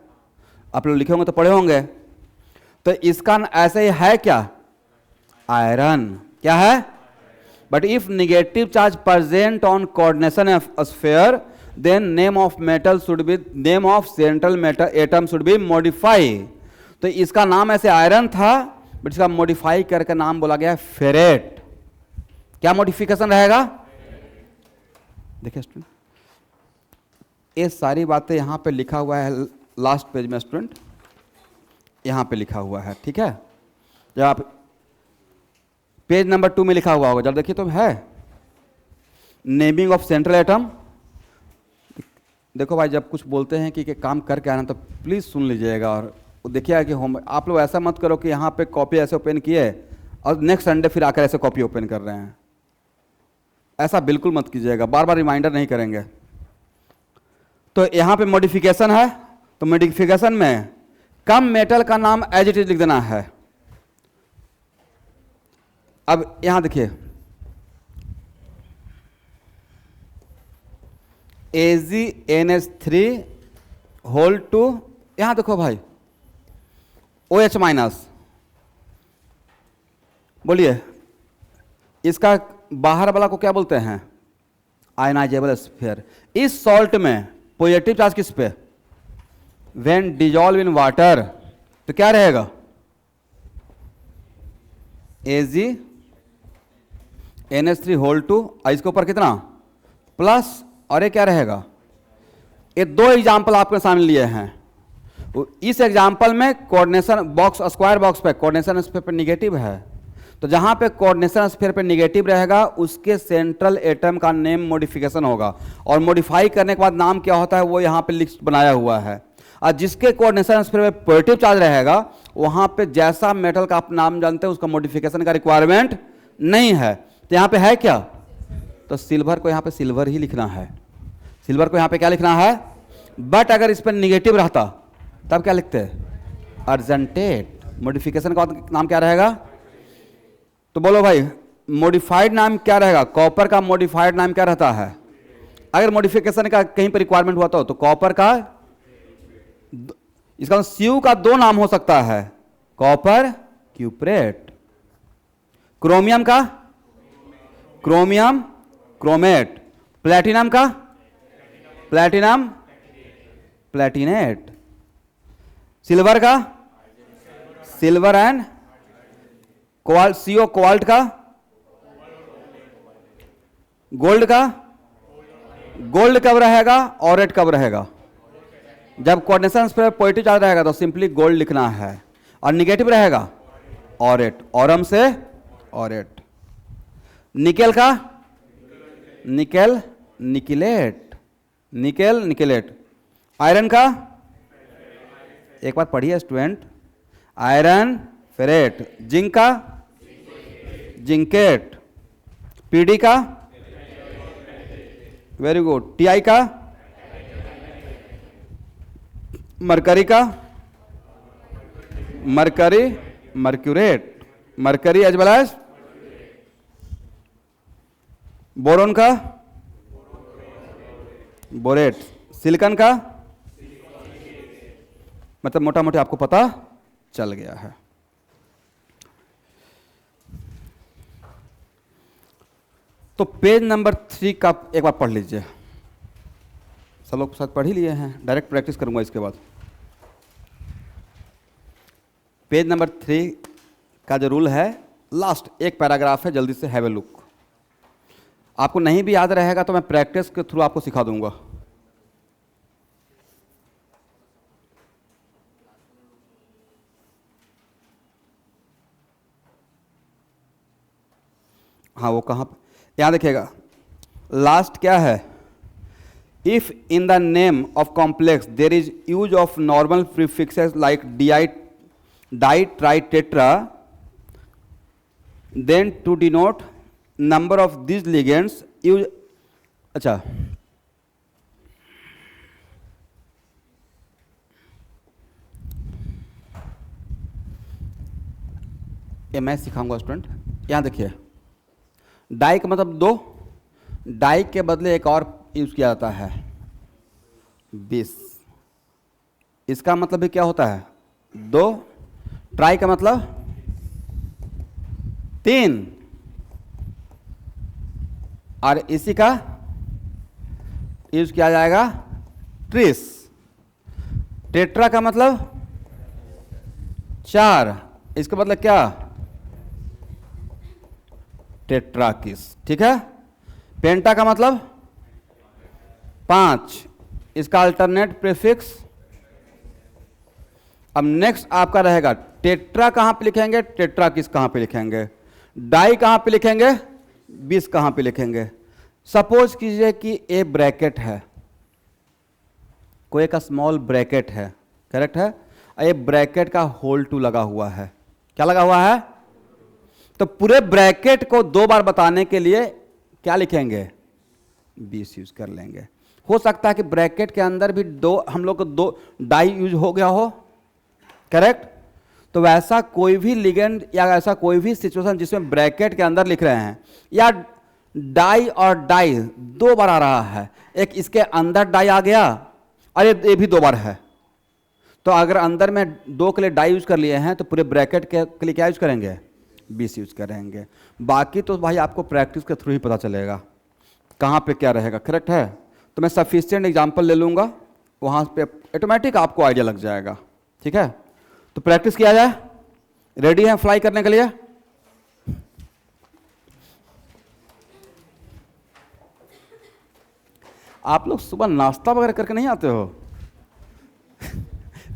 आप लोग लिखे होंगे तो पढ़े होंगे। तो इसका ऐसे ही है क्या, आयरन, क्या है, but if negative charge present on coordination sphere then name of metal should be, name of central metal atom should be modify. तो इसका नाम ऐसे आयरन था बट इसका मॉडिफाई करके नाम बोला गया फेरेट। क्या मॉडिफिकेशन रहेगा, देखिए स्टूडेंट, ये सारी बातें यहां पे लिखा हुआ है लास्ट पेज में स्टूडेंट, यहां पे लिखा हुआ है, ठीक है। जब आप पेज नंबर 2 में लिखा हुआ होगा, जब देखिए तो है नेमिंग ऑफ सेंट्रल एटम। देखो भाई, जब कुछ बोलते हैं कि काम करके आना तो प्लीज सुन लीजिएगा। और देखिए कि हम, आप लोग ऐसा मत करो कि यहाँ पे कॉपी ऐसे ओपन किए और नेक्स्ट संडे फिर आकर ऐसे कॉपी ओपन कर रहे हैं, ऐसा बिल्कुल मत कीजिएगा, बार बार रिमाइंडर नहीं करेंगे। तो यहाँ पे मॉडिफिकेशन है, तो मॉडिफिकेशन में कम मेटल का नाम एज इट इज लिख देना है। अब यहां देखिए AgNH3 होल टू, यहां देखो भाई OH-, बोलिए इसका बाहर वाला को क्या बोलते हैं, आयनाइजेबल स्फीयर। इस सॉल्ट में पॉजिटिव चार्ज किस पे, व्हेन डिजॉल्व इन वाटर, तो क्या रहेगा, AgNH3 होल टू, इसके ऊपर कितना प्लस, और ये क्या रहेगा, ये दो एग्जाम्पल आपके सामने लिए हैं। इस एग्जाम्पल में कोऑर्डिनेशन बॉक्स, स्क्वायर बॉक्स पे कोऑर्डिनेशन स्फीयर पे निगेटिव है, तो जहां पे कोऑर्डिनेशन स्फीयर पे निगेटिव रहेगा उसके सेंट्रल एटम का नेम मॉडिफिकेशन होगा, और मॉडिफाई करने के बाद नाम क्या होता है वो यहाँ पे लिस्ट बनाया हुआ है। और जिसके कोऑर्डिनेशन स्फीयर में पॉजिटिव चार्ज रहेगा वहां पे जैसा मेटल का आप नाम जानते हैं उसका मॉडिफिकेशन का रिक्वायरमेंट नहीं है। तो यहाँ पे है क्या, तो सिल्वर को यहाँ पे सिल्वर ही लिखना है, सिल्वर को यहाँ पे क्या लिखना है। बट अगर इस पर निगेटिव रहता तब क्या लिखते हैं, अर्जेंटेट। मॉडिफिकेशन का नाम क्या रहेगा, तो बोलो भाई मॉडिफाइड नाम क्या रहेगा, कॉपर का मॉडिफाइड नाम क्या रहता है। अगर मॉडिफिकेशन का कहीं पर रिक्वायरमेंट हुआ तो कॉपर का, इसका सीयू का दो नाम हो सकता है, कॉपर क्यूप्रेट। क्रोमियम का क्रोमियम क्रोमेट, प्लेटिनम का प्लेटिनम प्लेटिनेट, सिल्वर का silver and cobalt, CO cobalt का गोल्ड का, गोल्ड कब रहेगा, ऑरेट कब रहेगा? जब कोऑर्डिनेशन पे पॉजिटिव चार्ज रहेगा तो सिंपली गोल्ड लिखना है, और निगेटिव रहेगा ऑरेट, ऑरम से ऑरेट। निकेल का nickel nickelate, nickel nickelate. Iron का एक बार पढ़िए स्टूडेंट, आयरन फेरेट। जिंक का जिंकेट। पीडी का वेरी गुड। टीआई का मरकरी का mercury mercurate, mercury as well as. Boron का बोरेट। सिलिकॉन का मतलब मोटा मोटी आपको पता चल गया है। तो पेज नंबर 3 का एक बार पढ़ लीजिए। सब लोग साथ पढ़ ही लिए हैं, डायरेक्ट प्रैक्टिस करूंगा इसके बाद। पेज नंबर 3 का जो रूल है, लास्ट एक पैराग्राफ है, जल्दी से हैव ए लुक। आपको नहीं भी याद रहेगा तो मैं प्रैक्टिस के थ्रू आपको सिखा दूंगा। हाँ वो कहाँ, यहाँ देखिएगा लास्ट क्या है। If in the name of complex there is use of normal prefixes like di tri tetra, then to denote number of this ligands use. अच्छा, ये मैं सिखाऊंगा स्टूडेंट। यहाँ देखिए, डाई का मतलब 2, डाई के बदले एक और यूज किया जाता है 20। इसका मतलब भी क्या होता है 2। ट्राई का मतलब 3, और इसी का यूज किया जाएगा 30। टेट्रा का मतलब 4, इसका मतलब क्या टेट्राकिस, ठीक है। पेंटा का मतलब 5, इसका अल्टरनेट प्रीफिक्स। अब नेक्स्ट आपका रहेगा टेट्रा कहां पे लिखेंगे, टेट्राकिस कहां पे लिखेंगे, डाई कहां पे लिखेंगे, 20 कहां पे लिखेंगे। सपोज कीजिए कि ए ब्रैकेट है, कोई एक स्मॉल ब्रैकेट है, करेक्ट है। ये ब्रैकेट का होल 2 लगा हुआ है, क्या लगा हुआ है, तो पूरे ब्रैकेट को 2 बार बताने के लिए क्या लिखेंगे 20 यूज कर लेंगे। हो सकता है कि ब्रैकेट के अंदर भी 2 हम लोग को 2 डाई यूज हो गया हो, करेक्ट। तो वैसा कोई भी लिगेंड या ऐसा कोई भी सिचुएशन जिसमें ब्रैकेट के अंदर लिख रहे हैं या डाई और डाई 2 बार आ रहा है, एक इसके अंदर डाई आ गया और ये भी 2 बार है, तो अगर अंदर में 2 के लिए डाई यूज कर लिए हैं तो पूरे ब्रैकेट के लिए क्या यूज करेंगे 20 यूज करेंगे। बाकी तो भाई आपको प्रैक्टिस के थ्रू ही पता चलेगा कहाँ पे क्या रहेगा, करेक्ट है। तो मैं सफिशिएंट एग्जांपल ले लूँगा, वहाँ पे ऑटोमेटिक आपको आइडिया लग जाएगा, ठीक है। तो प्रैक्टिस किया जाए, रेडी है फ्लाई करने के लिए। आप लोग सुबह नाश्ता वगैरह करके नहीं आते हो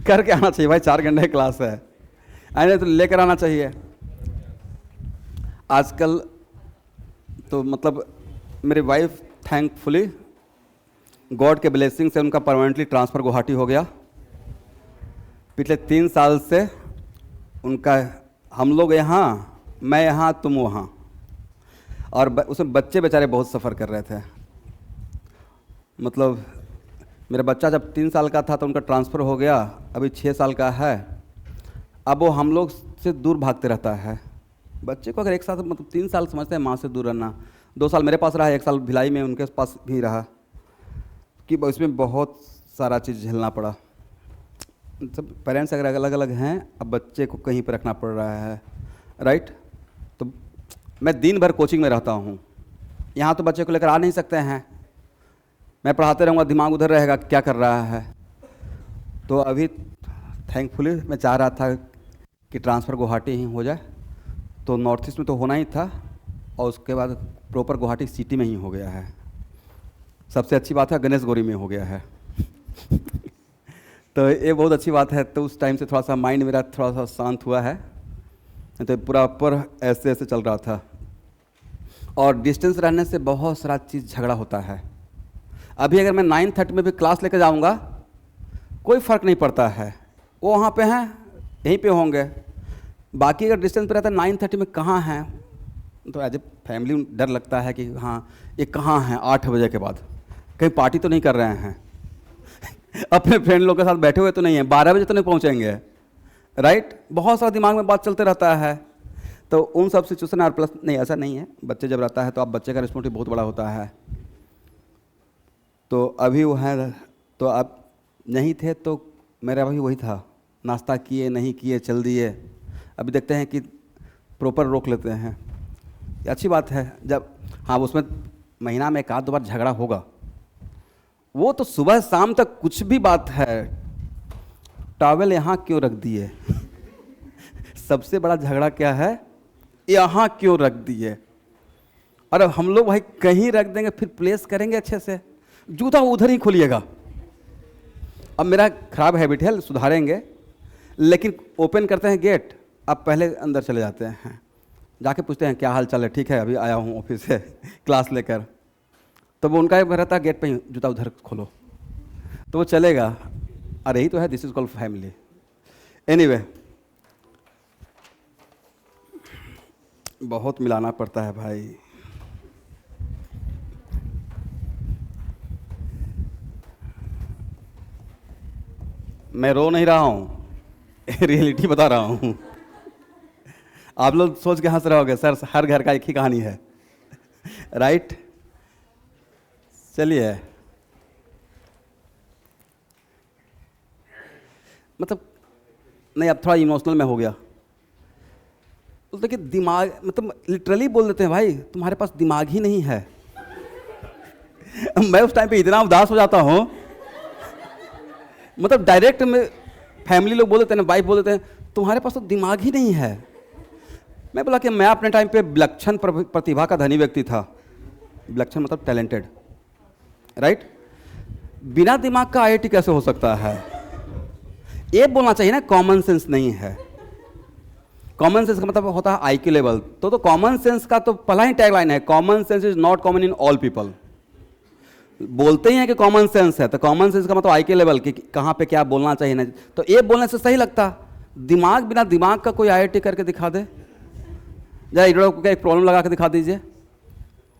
करके आना चाहिए भाई, 4 घंटे क्लास है, आने तो लेकर आना चाहिए। आजकल तो मतलब मेरी वाइफ थैंकफुली गॉड के ब्लेसिंग से उनका परमानेंटली ट्रांसफ़र गुवाहाटी हो गया। पिछले 3 साल से उनका, हम लोग यहाँ, मैं यहाँ तुम वहाँ, और उसमें बच्चे बेचारे बहुत सफ़र कर रहे थे। मतलब मेरा बच्चा जब 3 साल का था तो उनका ट्रांसफ़र हो गया, अभी 6 साल का है। अब वो हम लोग से दूर भागते रहता है। बच्चे को अगर एक साथ मतलब 3 साल समझते हैं माँ से दूर रहना, 2 साल मेरे पास रहा, 1 साल भिलाई में उनके पास भी रहा, कि इसमें बहुत सारा चीज़ झेलना पड़ा। सब पेरेंट्स अगर अलग अलग हैं, अब बच्चे को कहीं पर रखना पड़ रहा है, राइट। तो मैं दिन भर कोचिंग में रहता हूँ, यहाँ तो बच्चे को लेकर आ नहीं सकते हैं, मैं पढ़ाते रहूँगा, दिमाग उधर रहेगा क्या कर रहा है। तो अभी थैंकफुली मैं चाह रहा था कि ट्रांसफ़र गुवाहाटी ही हो जाए, तो नॉर्थ ईस्ट में तो होना ही था, और उसके बाद प्रॉपर गुवाहाटी सिटी में ही हो गया है। सबसे अच्छी बात है गणेश गौरी में हो गया है। तो ये बहुत अच्छी बात है। तो उस टाइम से थोड़ा सा माइंड मेरा थोड़ा सा शांत हुआ है, तो प्रॉपर ऐसे ऐसे चल रहा था। और डिस्टेंस रहने से बहुत सारा चीज़ झगड़ा होता है। अभी अगर मैं 9:30 में भी क्लास लेकर जाऊंगा कोई फ़र्क नहीं पड़ता है, वो वहाँ पे हैं, यहीं पे होंगे। बाकी अगर डिस्टेंस पे रहता है 9:30 में कहाँ हैं, तो एज ए फैमिली डर लगता है कि हाँ ये कहाँ हैं 8 बजे के बाद, कहीं पार्टी तो नहीं कर रहे हैं। अपने फ्रेंड लोग के साथ बैठे हुए तो नहीं हैं, 12 बजे तो नहीं पहुँचेंगे, राइट। बहुत सारा दिमाग में बात चलते रहता है। तो उन सब सिचुएशन और प्लस नहीं, ऐसा नहीं है, बच्चे जब रहता है तो आप बच्चे का रिस्पॉन्सिबिलिटी बहुत बड़ा होता है। तो अभी वो है, तो आप नहीं थे तो मेरा भी वही था, नाश्ता किए नहीं किए चल दिए। अभी देखते हैं कि प्रॉपर रोक लेते हैं, ये अच्छी बात है। जब हाँ उसमें महीना में 1-2 बार झगड़ा होगा, वो तो सुबह शाम तक कुछ भी बात है। टॉवेल यहाँ क्यों रख दिए? सबसे बड़ा झगड़ा क्या है, यहाँ क्यों रख दिए? और अब हम लोग भाई कहीं रख देंगे, फिर प्लेस करेंगे अच्छे से, जूता उधर ही खोलिएगा। अब मेरा खराब हैबिट है, सुधारेंगे, लेकिन ओपन करते हैं गेट, अब पहले अंदर चले जाते हैं, जाके पूछते हैं क्या हाल चाल है, ठीक है अभी आया हूँ ऑफिस से क्लास लेकर। तो वो उनका रहता है गेट पे ही, जूता उधर खोलो, तो वो चलेगा। अरे यही तो है, this is called family. Anyway, बहुत मिलाना पड़ता है भाई। मैं रो नहीं रहा हूँ, रियलिटी बता रहा हूँ। आप लोग सोच के हंस रहे होगे, सर हर घर का एक ही कहानी है, राइट। चलिए, मतलब नहीं, अब थोड़ा इमोशनल में हो गया। तो देखिए दिमाग, मतलब लिटरली बोल देते हैं भाई तुम्हारे पास दिमाग ही नहीं है। मैं उस टाइम पे इतना उदास हो जाता हूँ, मतलब डायरेक्ट में फैमिली लोग बोल देते हैं, वाइफ बोल देते हैं तुम्हारे पास तो दिमाग ही नहीं है। मैं बोला कि मैं अपने टाइम पे विलक्षण प्रतिभा का धनी व्यक्ति था। विलक्षण मतलब टैलेंटेड, राइट। बिना दिमाग का आईआईटी कैसे हो सकता है? ये बोलना चाहिए ना, कॉमन सेंस नहीं है। कॉमन सेंस का मतलब होता है आईक्यू लेवल। तो कॉमन सेंस का तो पहला ही टैगलाइन है, common sense is not common in all people. बोलते ही हैं कि कॉमन सेंस है, तो कॉमन सेंस का मतलब आईक्यू लेवल कि कहाँ पे क्या बोलना चाहिए ना। तो ये बोलने से सही लगता, दिमाग, बिना दिमाग का कोई आईआईटी करके दिखा दे, जरा इधर को एक प्रॉब्लम लगा के दिखा दीजिए,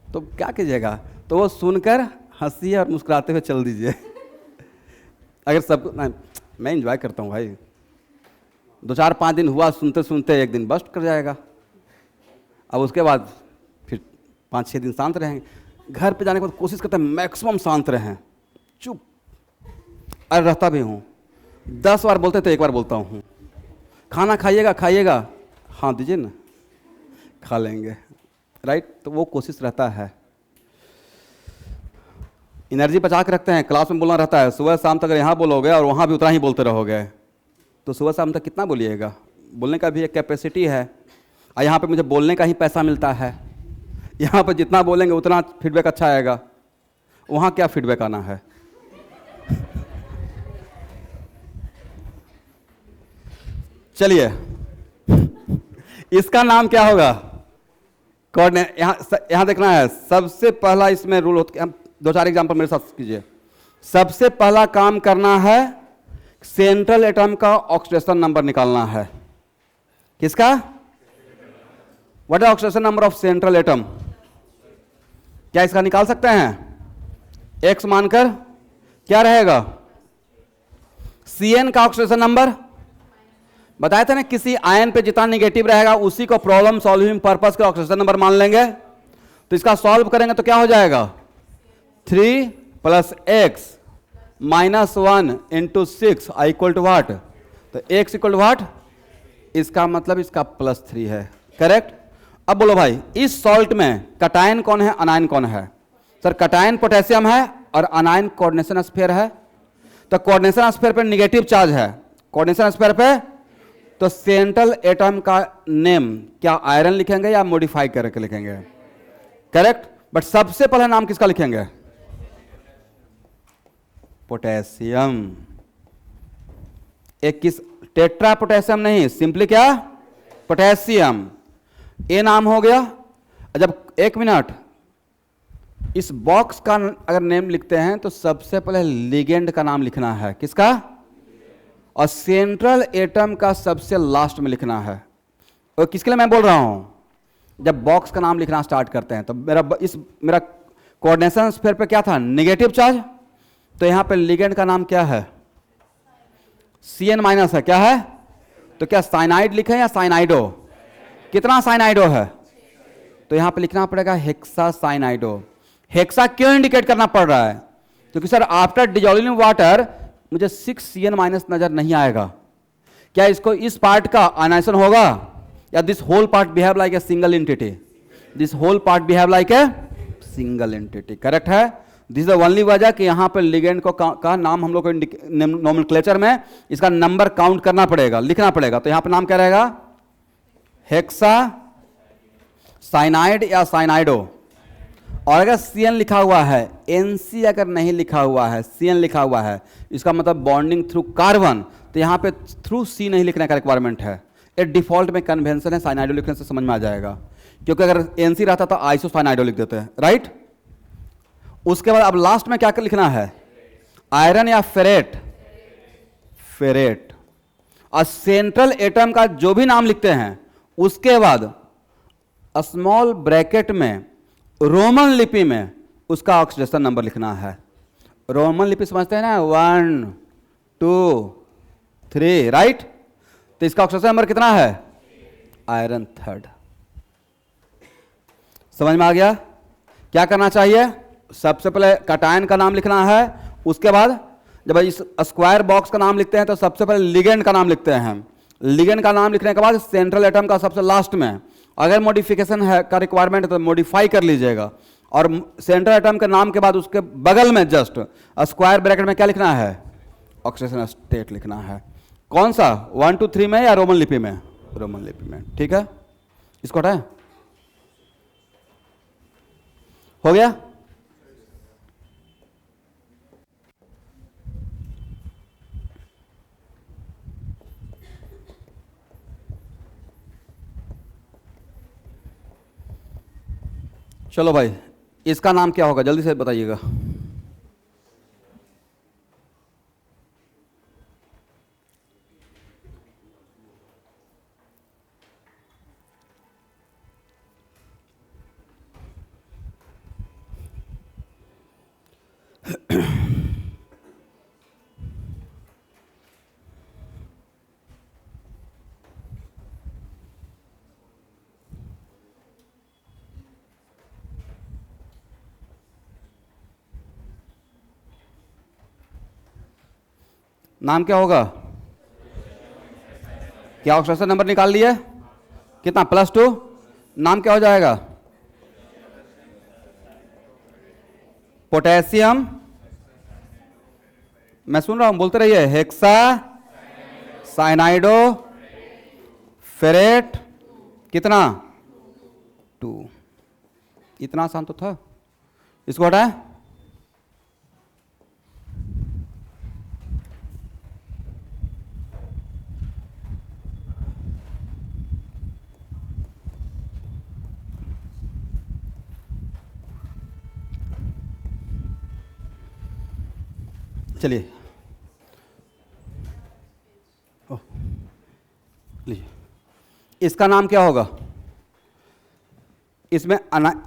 तो क्या कीजिएगा? तो वो सुनकर हंसिए और मुस्कुराते हुए चल दीजिए। अगर सब मैं इंजॉय करता हूँ भाई, 2-4-5 दिन हुआ, सुनते सुनते एक दिन बस्ट कर जाएगा। अब उसके बाद फिर 5-6 दिन शांत रहेंगे। घर पे जाने के बाद कोशिश करते हैं मैक्सिमम शांत रहें, चुप। और रहता भी हूँ, 10 बार बोलते तो 1 बार बोलता हूँ। खाना खाइएगा, खाइएगा, हाँ दीजिए ना, खा लेंगे, राइट। तो वो कोशिश रहता है। एनर्जी बचा के रखते हैं। क्लास में बोलना रहता है, सुबह शाम तक अगर यहाँ बोलोगे और वहाँ भी उतना ही बोलते रहोगे तो सुबह शाम तक कितना बोलिएगा? बोलने का भी एक कैपेसिटी है, और यहाँ पे मुझे बोलने का ही पैसा मिलता है। यहाँ पर जितना बोलेंगे उतना फीडबैक अच्छा आएगा, वहाँ क्या फीडबैक आना है? चलिए, इसका नाम क्या होगा? कोऑर्डिनेट। यहाँ देखना है, सबसे पहला इसमें रूल होता है, 2-4 एग्जाम्पल मेरे साथ कीजिए। सबसे पहला काम करना है, सेंट्रल एटम का ऑक्सीडेशन नंबर निकालना है। किसका? What is oxidation number of central atom? क्या इसका निकाल सकते हैं? एक्स मानकर क्या रहेगा? Cn का ऑक्सीडेशन नंबर बताया था ना, किसी आयन पे जितना नेगेटिव रहेगा उसी को प्रॉब्लम सॉल्विंग पर्पस का ऑक्सीडेशन नंबर मान लेंगे। तो इसका सॉल्व करेंगे तो क्या हो जाएगा? 3 + x - 1 × 6 इक्वल टू व्हाट? तो x इक्वल टू व्हाट? इसका मतलब इसका +3 है, करेक्ट। अब बोलो भाई, इस सॉल्ट में कटायन कौन है, अनायन कौन है? सर कटायन पोटेशियम है और अनायन कोऑर्डिनेशन स्फीयर है। तो कोऑर्डिनेशन स्फीयर पे नेगेटिव चार्ज है, कोऑर्डिनेशन स्फीयर पे। तो सेंट्रल एटम का नेम क्या आयरन लिखेंगे या मॉडिफाई करके लिखेंगे? करेक्ट। बट सबसे पहले नाम किसका लिखेंगे? पोटेशियम। एक किस, टेट्रा पोटेशियम नहीं, सिंपली क्या? पोटेशियम। ये नाम हो गया। जब, एक मिनट, इस बॉक्स का अगर नेम लिखते हैं तो सबसे पहले लिगेंड का नाम लिखना है। किसका? और सेंट्रल एटम का सबसे लास्ट में लिखना है। और किसके लिए मैं बोल रहा हूं? जब बॉक्स का नाम लिखना स्टार्ट करते हैं तो मेरा कोऑर्डिनेशन स्फीयर पे क्या था? Negative charge. तो यहां पे लिगेंड का नाम क्या है? Cn माइनस है। क्या है? तो क्या साइनाइड लिखें या साइनाइडो? कितना साइनाइडो है? तो यहां पे लिखना पड़ेगा हेक्सा साइनाइडो। हेक्सा क्यों इंडिकेट करना पड़ रहा है? क्योंकि सर आफ्टर डिजोल्विंग वाटर मुझे 6Cn माइनस नजर नहीं आएगा। क्या इसको इस पार्ट का आयनाइजेशन होगा, या this whole part behave like a single entity? This whole part behave like a single entity. Correct है। दिस इज द ओनली वजह कि यहां पर लिगेंड को का नाम हम लोग को नोमेनक्लेचर में इसका नंबर काउंट करना पड़ेगा, लिखना पड़ेगा। तो यहां पर नाम क्या रहेगा? हेक्सा साइनाइड या साइनाइडो। और अगर Cn लिखा हुआ है, Nc अगर नहीं लिखा हुआ है, Cn लिखा हुआ है, इसका मतलब बॉन्डिंग थ्रू कार्बन। तो यहां पे थ्रू C नहीं लिखने का रिक्वायरमेंट है। एक डिफॉल्ट में कन्वेंशन है, साइनाइडो लिखने से समझ में आ जाएगा। क्योंकि अगर Nc रहता तो आइसो साइनाइडो लिख देते हैं, राइट। उसके बाद अब लास्ट में क्या लिखना है? आयरन या फेरेट? फेरेट। और सेंट्रल एटम का जो भी नाम लिखते हैं उसके बाद स्मॉल ब्रैकेट में रोमन लिपि में उसका ऑक्सीडेशन नंबर लिखना है। रोमन लिपि समझते हैं ना? 1 2 3, राइट। तो इसका ऑक्सीडेशन नंबर कितना है? Iron 3rd। समझ में आ गया? क्या करना चाहिए? सबसे पहले कैटायन का नाम लिखना है। उसके बाद जब इस स्क्वायर बॉक्स का नाम लिखते हैं तो सबसे पहले लिगेंड का नाम लिखते हैं। लिगेंड का नाम लिखने के बाद सेंट्रल एटम का सबसे लास्ट में, अगर मॉडिफिकेशन है का रिक्वायरमेंट है तो मॉडिफाई कर लीजिएगा। और सेंट्रल एटम के नाम के बाद उसके बगल में जस्ट स्क्वायर ब्रैकेट में क्या लिखना है? ऑक्सीडेशन स्टेट लिखना है। कौन सा? 1 2 3 में या रोमन लिपि में? रोमन लिपि में। ठीक है, इसको हटाएं। हो गया? चलो भाई, इसका नाम क्या होगा जल्दी से बताइएगा। नाम क्या होगा? क्या ऑक्सीडेशन नंबर निकाल लिए? कितना? +2। नाम क्या हो जाएगा? पोटेशियम। मैं सुन रहा हूं, बोलते रहिए। Hexacyanidoferrate. कितना? 2। इतना आसान तो था। इसको हटाएं। चलिए, लीजिए, इसका नाम क्या होगा? इसमें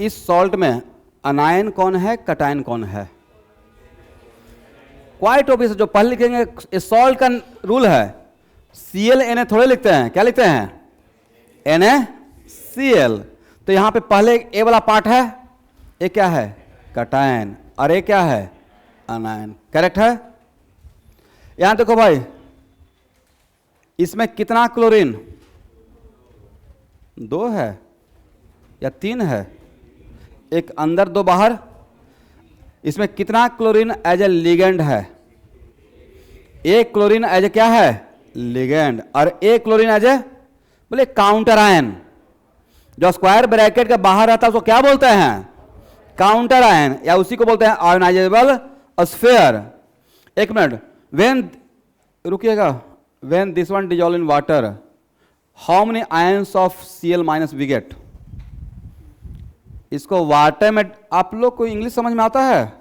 इस सॉल्ट में अनायन कौन है, कैटायन कौन है? Quite obvious. जो पहले लिखेंगे, इस सॉल्ट का रूल है Cl Na थोड़े लिखते हैं। क्या लिखते हैं? NaCl। तो यहां पे पहले ए वाला पार्ट है, ये क्या है? कैटायन, और ये क्या है? अनायन। करेक्ट है। यहां देखो भाई, इसमें कितना क्लोरीन? 2 है या 3 है? एक अंदर 2 बाहर। इसमें कितना क्लोरीन एज ए लिगेंड है? एक क्लोरीन एज ए क्या है? लिगेंड। और एक क्लोरीन एज ए बोले काउंटर आयन। जो स्क्वायर ब्रैकेट के बाहर रहता है उसको क्या बोलते हैं? काउंटर आयन, या उसी को बोलते हैं आयोनाइजेबल स्फीयर। एक मिनट, व्हेन, रुकिएगा, when this one dissolve in water, how many ions of Cl- we get? इसको वाटर में, आप लोग को इंग्लिश समझ में आता है?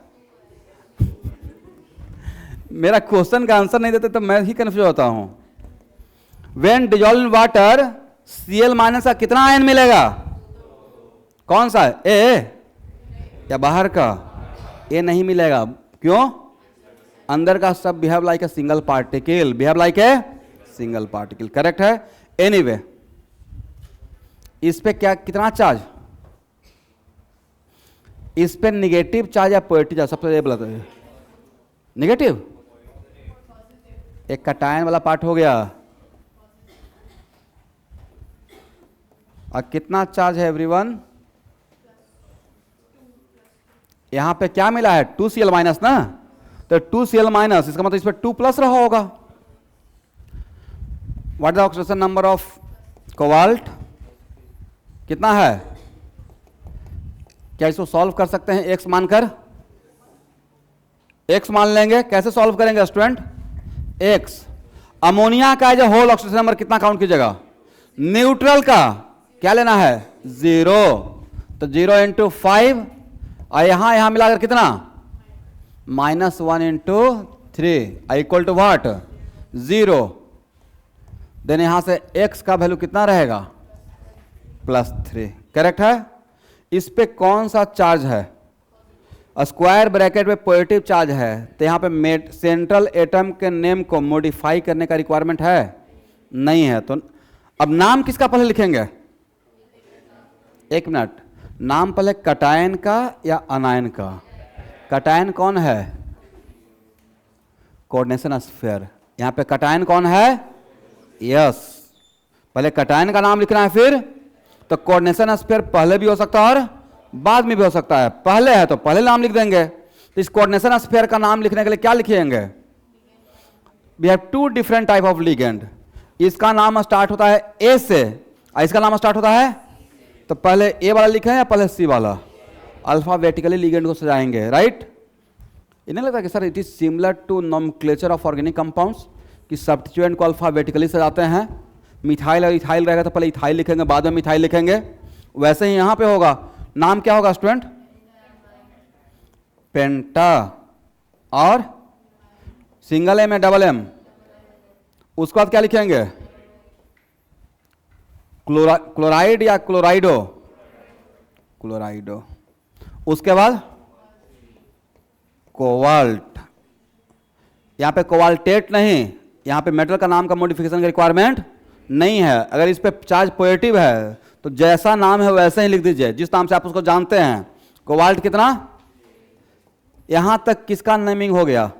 मेरा क्वेश्चन का आंसर नहीं देते तो मैं ही कंफ्यूज होता हूं। When dissolve in water Cl- का कितना आयन मिलेगा? कौन सा? ए या बाहर का? ए नहीं मिलेगा। क्यों? अंदर का सब behave like a single particle, behave like a single particle. Correct है। एनीवे, इस पे क्या, कितना चार्ज? इस पे निगेटिव चार्ज या पॉजिटिव चार्ज? सबसे पहले बताइए। निगेटिव। एक कटायन वाला पार्ट हो गया। और कितना चार्ज है एवरीवन? यहां पे क्या मिला है? 2Cl- ना, तो 2Cl-, इसका मतलब इस पर 2+ रहा होगा। What is the oxidation number of cobalt? कितना है? क्या इसको सॉल्व कर सकते हैं x मानकर? x मान लेंगे। कैसे सॉल्व करेंगे स्टूडेंट? x। अमोनिया का जो होल ऑक्सीडेशन नंबर कितना काउंट कीजिएगा? न्यूट्रल का क्या लेना है? 0। तो 0 × 5, और यहां मिलाकर कितना? -1 × 3 इक्वल टू व्हाट? 0। देन यहां से x का वैल्यू कितना रहेगा? +3। करेक्ट है। इस पे कौन सा चार्ज है? स्क्वायर ब्रैकेट में पॉजिटिव चार्ज है, तो यहां पे सेंट्रल एटम के नेम को मॉडिफाई करने का रिक्वायरमेंट है? नहीं है। तो अब नाम किसका पहले लिखेंगे? एक मिनट, नाम पहले कटायन का या अनायन का? कटायन कौन है? Coordination sphere. यहां पे कटायन कौन है? यस। पहले कटायन का नाम लिखना है, फिर तो कोऑर्डिनेशन स्फीयर पहले भी हो सकता है और बाद में भी हो सकता है। पहले है तो पहले नाम लिख देंगे। तो इस कोऑर्डिनेशन स्फीयर का नाम लिखने के लिए क्या लिखेंगे? We have 2 different type of ligand. इसका नाम स्टार्ट होता है ए से, और इसका नाम स्टार्ट होता है, तो पहले ए वाला लिखे या पहले सी वाला? अल्फाबेटिकली लिगेंड को सजाएंगे, राइट? इन्हें लगता है कि sir it is similar to nomenclature of organic compounds, कि सब्स्टिट्यूएंट को अल्फाबेटिकली सजाते हैं। मिथाइल और इथाइल रहेगा तो पहले इथाइल लिखेंगे, बाद में मिथाइल लिखेंगे। वैसे ही यहां पे होगा। नाम क्या होगा स्टूडेंट? पेंटा, और सिंगल एम या डबल एम? उसके बाद क्या लिखेंगे? क्लोराइड या क्लोराइडो? क्लोराइडो। उसके बाद कोबाल्ट। यहां पे कोबाल्टेट नहीं, यहां पे मेटल का नाम का मॉडिफिकेशन का रिक्वायरमेंट नहीं है। अगर इस पे चार्ज पॉजिटिव है तो जैसा नाम है वैसे ही लिख दीजिए, जिस नाम से आप उसको जानते हैं। कोबाल्ट कितना? यहां तक किसका नेमिंग हो गया?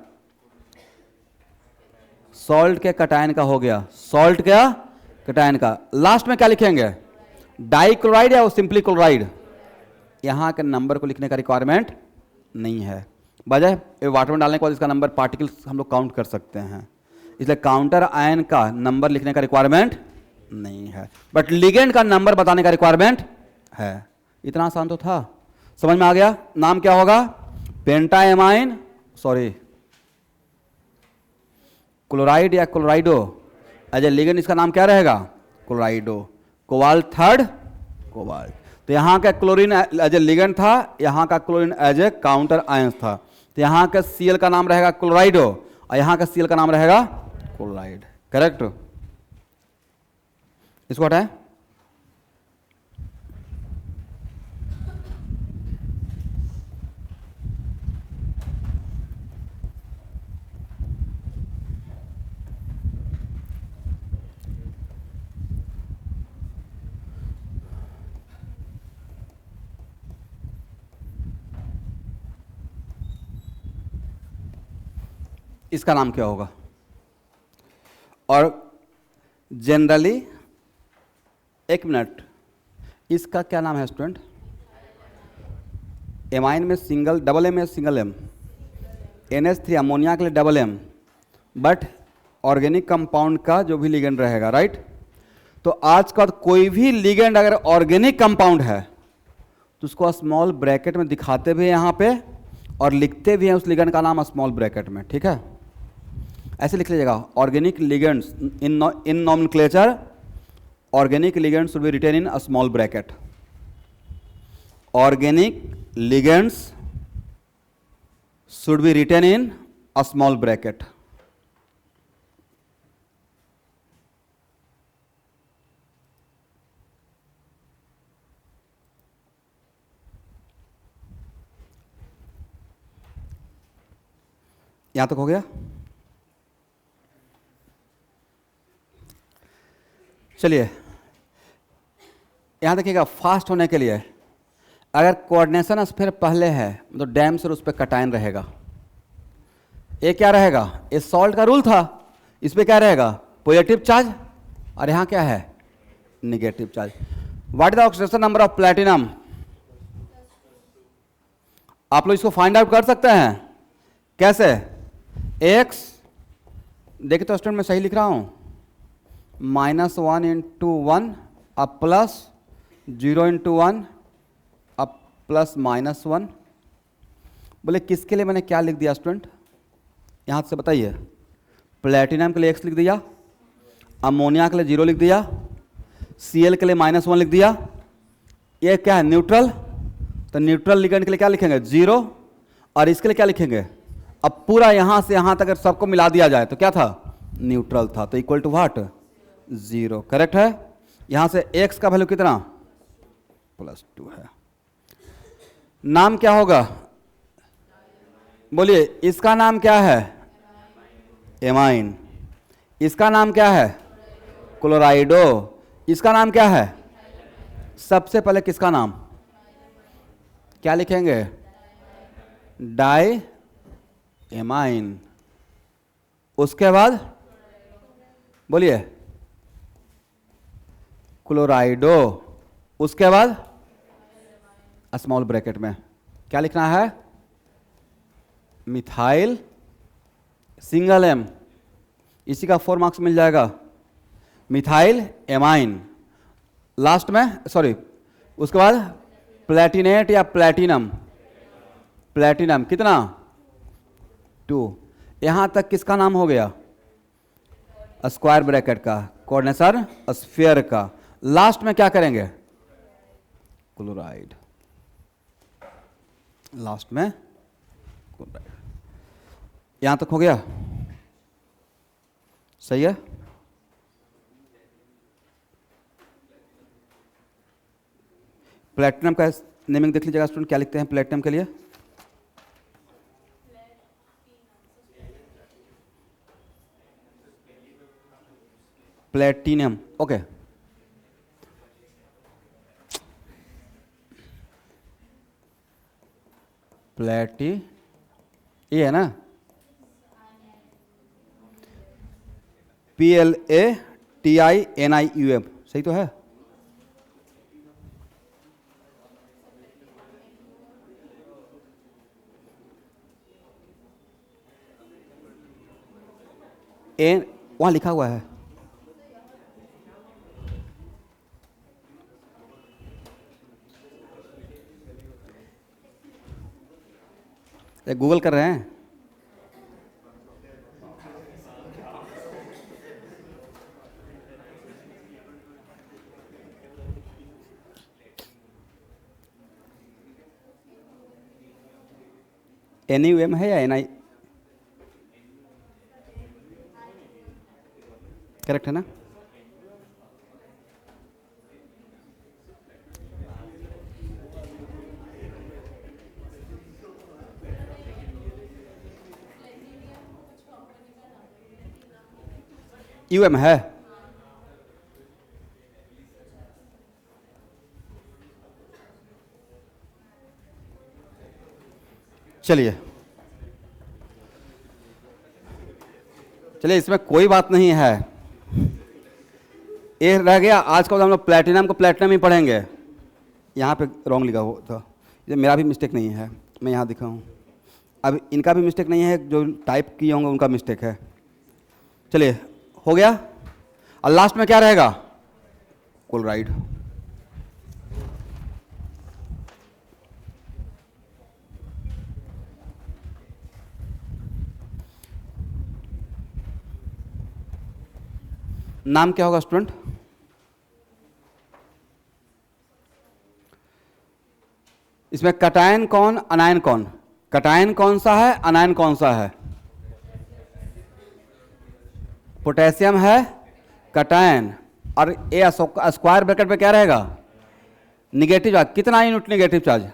सॉल्ट के कटायन का हो गया। सॉल्ट क्या? कटायन का। लास्ट में क्या लिखेंगे? डाइक्लोराइड या सिंपली क्लोराइड? यहां के नंबर को लिखने का रिक्वायरमेंट नहीं है। बजाय वाटर में डालने के बाद इसका नंबर पार्टिकल्स हम लोग काउंट कर सकते हैं, इसलिए काउंटर आयन का नंबर लिखने का रिक्वायरमेंट नहीं है, बट लिगेंड का नंबर बताने का रिक्वायरमेंट है। इतना आसान तो था, समझ में आ गया? नाम क्या होगा? पेंटाएमाइन, सॉरी क्लोराइड या क्लोराइडो। एज ए लिगेंड इसका नाम क्या रहेगा? क्लोराइडो। Cobalt third, cobalt. तो यहाँ का क्लोरीन एज ए लिगेंड था, यहाँ का chlorine as a counter ions था। तो यहाँ का Cl का नाम रहेगा क्लोराइडो, और यहाँ का Cl का नाम रहेगा क्लोराइड। करेक्ट? इसको हटाएं। इसका नाम क्या होगा? और जनरली, एक मिनट, इसका क्या नाम है स्टूडेंट? एमाइन में सिंगल, डबल एम या सिंगल एम? NH3 अमोनिया के लिए double M, but organic compound का जो भी लिगेंड रहेगा, राइट? तो आज का कोई भी लिगेंड अगर ऑर्गेनिक कंपाउंड है तो उसको स्मॉल ब्रैकेट में दिखाते भी हैं यहाँ पे और लिखते भी हैं उस लिगेंड का नाम स्मॉल ब्रैकेट में, ठीक है। ऐसे लिख लीजिएगा, organic ligands in nomenclature, organic ligands should be written in a small bracket. Organic ligands should be written in a small bracket. यहां तक हो गया। चलिए यहां देखिएगा, फास्ट होने के लिए अगर कोऑर्डिनेशन स्फीयर पहले है तो डैम से उस पर कटाइन रहेगा। ये क्या रहेगा, ये सॉल्ट का रूल था, इस पे क्या रहेगा, पॉजिटिव चार्ज, और यहां क्या है, negative charge. What is the oxidation number of platinum? आप लोग इसको फाइंड आउट कर सकते हैं। कैसे? एक्स, देखिए तो स्टूडेंट मैं सही लिख रहा हूं, -1 इंटू 1 अब प्लस 0 इंटू 1 अब प्लस -1। बोले किसके लिए मैंने क्या लिख दिया स्टूडेंट, यहां से बताइए। प्लेटिनम के लिए x लिख दिया, अमोनिया के लिए 0 लिख दिया, Cl के लिए -1 लिख दिया। ये क्या है, न्यूट्रल, तो न्यूट्रल लिगेंड के लिए क्या लिखेंगे, 0, और इसके लिए क्या लिखेंगे। अब पूरा यहां से यहां तक अगर सबको मिला दिया जाए तो क्या था, न्यूट्रल था, तो इक्वल टू व्हाट, 0। करेक्ट है। यहां से x का वैल्यू कितना, +2 है। नाम क्या होगा, बोलिए, इसका नाम क्या है, एमाइन। इसका नाम क्या है, क्लोराइडो। इसका नाम क्या है, सबसे पहले किसका नाम क्या लिखेंगे, डाई एमाइन। उसके बाद बोलिए क्लोराइडो। उसके बाद स्मॉल ब्रैकेट में क्या लिखना है, मिथाइल सिंगल एम, इसी का 4 मार्क्स मिल जाएगा, मिथाइल एमाइन। लास्ट में सॉरी, उसके बाद प्लेटिनेट या प्लेटिनम, प्लेटिनम कितना, 2। यहां तक किसका नाम हो गया, स्क्वायर ब्रैकेट का, कोऑर्डिनेशन स्फीयर का। लास्ट में क्या करेंगे, क्लोराइड, लास्ट में क्लोराइड। यहां तक हो गया, सही है। प्लेटिनम का नेमिंग देख लीजिएगा स्टूडेंट, क्या लिखते हैं प्लेटिनम के लिए, प्लेटिनम, ओके। प्लेटी, ये है ना, PLATINIUM, सही तो है। एन वहां लिखा हुआ है, गूगल कर रहे हैं, NUM है या NI, करेक्ट है ना। UM है, चलिए चलिए, इसमें कोई बात नहीं है। ये रह गया आज का, हम लोग प्लेटिनम को प्लेटिनम ही पढ़ेंगे। यहाँ पे रॉन्ग लिखा हुआ था, ये मेरा भी मिस्टेक नहीं है, मैं यहाँ दिखा हूँ। अब इनका भी मिस्टेक नहीं है, जो टाइप किए होंगे उनका मिस्टेक है। चलिए हो गया, और लास्ट में क्या रहेगा, क्लोराइड। नाम क्या होगा स्टूडेंट? इसमें कटायन कौन, अनायन कौन? कटायन कौन सा है, अनायन कौन सा है? पोटेशियम है कटायन। और ये स्क्वायर ब्रैकेट पे क्या रहेगा? Negative charge. कितना यूनिट निगेटिव चार्ज?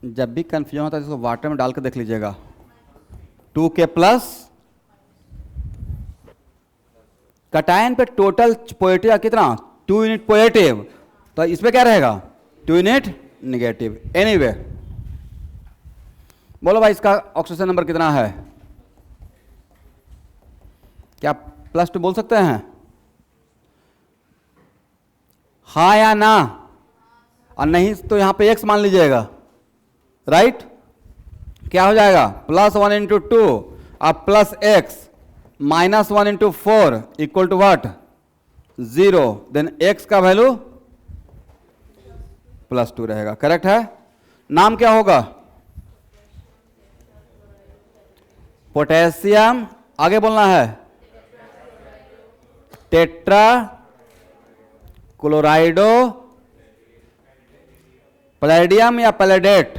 जब भी कंफ्यूजन होता है इसको वाटर में डाल के देख लीजिएगा। 2K plus. कटायन पे टोटल पॉजिटिव कितना? 2 यूनिट पॉजिटिव, तो इसमें क्या रहेगा? 2 यूनिट निगेटिव। एनीवे बोलो भाई इसका ऑक्सीजन नंबर कितना है? क्या +2 बोल सकते हैं? हाँ या ना? और नहीं तो यहां पे x मान लीजिएगा, राइट? क्या हो जाएगा? +1 इंटू 2 और plus x -1 into 4 equal to what? 0। Then x का वैल्यू +2 रहेगा। करेक्ट है। नाम क्या होगा? पोटेशियम। आगे बोलना है टेट्रा क्लोराइडो पैलेडियम या पैलेडेट।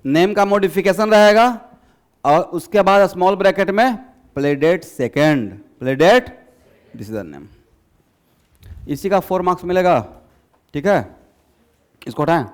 नेम का मॉडिफिकेशन रहेगा और उसके बाद स्मॉल ब्रैकेट में palladate second. Palladate, this is the name. इसी का 4 मार्क्स मिलेगा। ठीक है, इसको हटाएं।